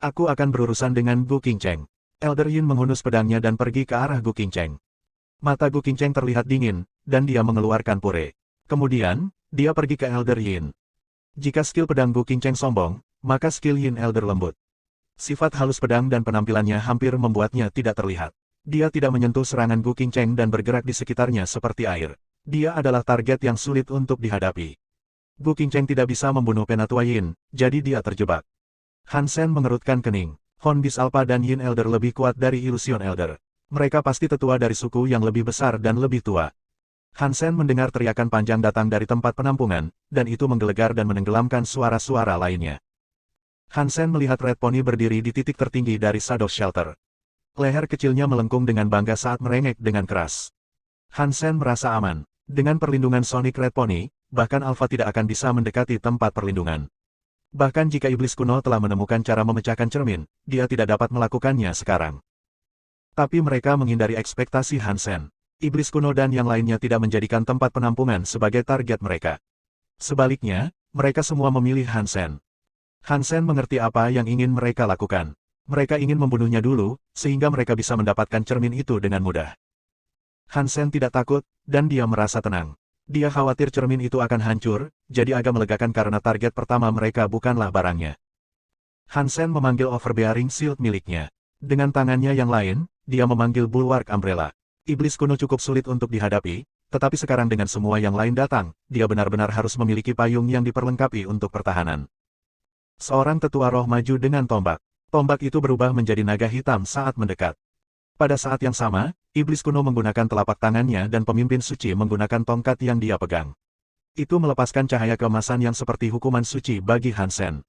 Speaker 1: Aku akan berurusan dengan Gu Qingcheng. Elder Yin menghunus pedangnya dan pergi ke arah Gu Qingcheng. Mata Gu Qingcheng terlihat dingin, dan dia mengeluarkan pure. Kemudian, dia pergi ke Elder Yin. Jika skill pedang Gu Qingcheng sombong, maka skill Yin Elder lembut. Sifat halus pedang dan penampilannya hampir membuatnya tidak terlihat. Dia tidak menyentuh serangan Gu Qingcheng dan bergerak di sekitarnya seperti air. Dia adalah target yang sulit untuk dihadapi. Gu Qingcheng tidak bisa membunuh Penatua Yin, jadi dia terjebak. Hansen mengerutkan kening. Hornbeast Alpha dan Yin Elder lebih kuat dari Illusion Elder. Mereka pasti tetua dari suku yang lebih besar dan lebih tua. Hansen mendengar teriakan panjang datang dari tempat penampungan, dan itu menggelegar dan menenggelamkan suara-suara lainnya. Hansen melihat Red Pony berdiri di titik tertinggi dari Shadow Shelter. Leher kecilnya melengkung dengan bangga saat merengek dengan keras. Hansen merasa aman. Dengan perlindungan Sonic Red Pony, bahkan Alpha tidak akan bisa mendekati tempat perlindungan. Bahkan jika iblis kuno telah menemukan cara memecahkan cermin, dia tidak dapat melakukannya sekarang. Tapi mereka menghindari ekspektasi Hansen. Iblis kuno dan yang lainnya tidak menjadikan tempat penampungan sebagai target mereka. Sebaliknya, mereka semua memilih Hansen. Hansen mengerti apa yang ingin mereka lakukan. Mereka ingin membunuhnya dulu, sehingga mereka bisa mendapatkan cermin itu dengan mudah. Hansen tidak takut, dan dia merasa tenang. Dia khawatir cermin itu akan hancur, jadi agak melegakan karena target pertama mereka bukanlah barangnya. Hansen memanggil Overbearing Shield miliknya. Dengan tangannya yang lain, dia memanggil Bulwark Umbrella. Iblis kuno cukup sulit untuk dihadapi, tetapi sekarang dengan semua yang lain datang, dia benar-benar harus memiliki payung yang diperlengkapi untuk pertahanan. Seorang tetua roh maju dengan tombak. Tombak itu berubah menjadi naga hitam saat mendekat. Pada saat yang sama, iblis kuno menggunakan telapak tangannya dan pemimpin suci menggunakan tongkat yang dia pegang. Itu melepaskan cahaya keemasan yang seperti hukuman suci bagi Hansen.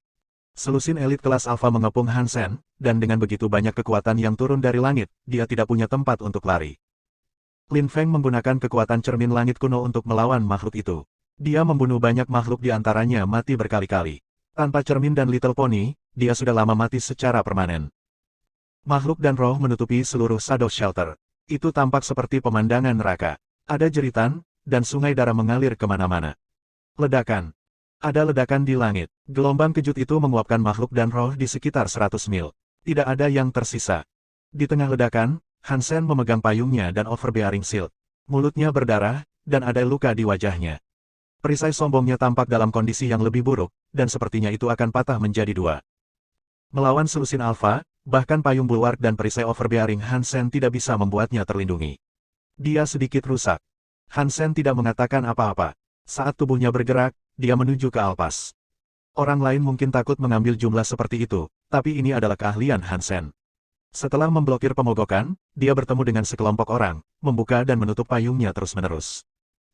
Speaker 1: Selusin elit kelas alfa mengepung Hansen, dan dengan begitu banyak kekuatan yang turun dari langit, dia tidak punya tempat untuk lari. Lin Feng menggunakan kekuatan cermin langit kuno untuk melawan makhluk itu. Dia membunuh banyak makhluk di antaranya mati berkali-kali. Tanpa cermin dan Little Pony, dia sudah lama mati secara permanen. Makhluk dan roh menutupi seluruh Shadow Shelter. Itu tampak seperti pemandangan neraka. Ada jeritan, dan sungai darah mengalir kemana-mana. Ledakan. Ada ledakan di langit. Gelombang kejut itu menguapkan makhluk dan roh di sekitar 100 mil. Tidak ada yang tersisa. Di tengah ledakan, Hansen memegang payungnya dan Overbearing Shield. Mulutnya berdarah, dan ada luka di wajahnya. Perisai sombongnya tampak dalam kondisi yang lebih buruk, dan sepertinya itu akan patah menjadi dua. Melawan selusin alfa, bahkan payung bulwark dan perisai Overbearing Hansen tidak bisa membuatnya terlindungi. Dia sedikit rusak. Hansen tidak mengatakan apa-apa. Saat tubuhnya bergerak, dia menuju ke Alpas. Orang lain mungkin takut mengambil jumlah seperti itu, tapi ini adalah keahlian Hansen. Setelah memblokir pemogokan, dia bertemu dengan sekelompok orang, membuka dan menutup payungnya terus-menerus.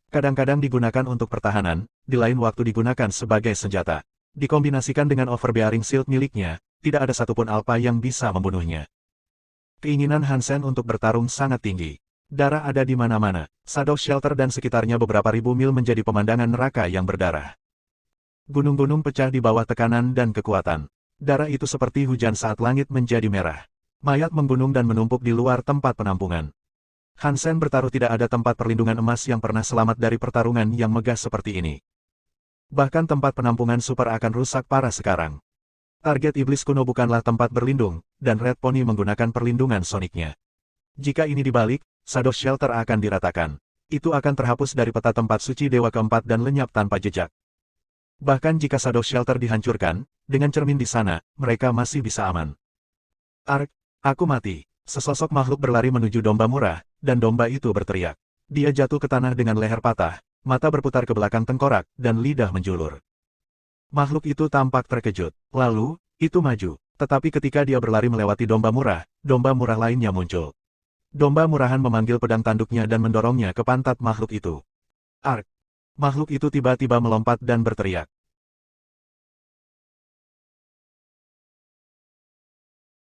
Speaker 1: Kadang-kadang digunakan untuk pertahanan, di lain waktu digunakan sebagai senjata. Dikombinasikan dengan Overbearing Shield miliknya, tidak ada satupun alpha yang bisa membunuhnya. Keinginan Hansen untuk bertarung sangat tinggi. Darah ada di mana-mana. Shadow Shelter dan sekitarnya beberapa ribu mil menjadi pemandangan neraka yang berdarah. Gunung-gunung pecah di bawah tekanan dan kekuatan. Darah itu seperti hujan saat langit menjadi merah. Mayat menggunung dan menumpuk di luar tempat penampungan. Hansen bertaruh tidak ada tempat perlindungan emas yang pernah selamat dari pertarungan yang megah seperti ini. Bahkan tempat penampungan super akan rusak parah sekarang. Target iblis kuno bukanlah tempat berlindung, dan Red Pony menggunakan perlindungan soniknya. Jika ini dibalik, Shadow Shelter akan diratakan. Itu akan terhapus dari peta tempat suci Dewa Keempat dan lenyap tanpa jejak. Bahkan jika Shadow Shelter dihancurkan, dengan cermin di sana, mereka masih bisa aman. Ark, aku mati. Sesosok makhluk berlari menuju domba murah, dan domba itu berteriak. Dia jatuh ke tanah dengan leher patah, mata berputar ke belakang tengkorak, dan lidah menjulur. Makhluk itu tampak terkejut. Lalu, itu maju. Tetapi ketika dia berlari melewati domba murah lainnya muncul. Domba murahan memanggil pedang tanduknya dan mendorongnya ke pantat makhluk itu. Ark! Makhluk itu tiba-tiba melompat dan berteriak.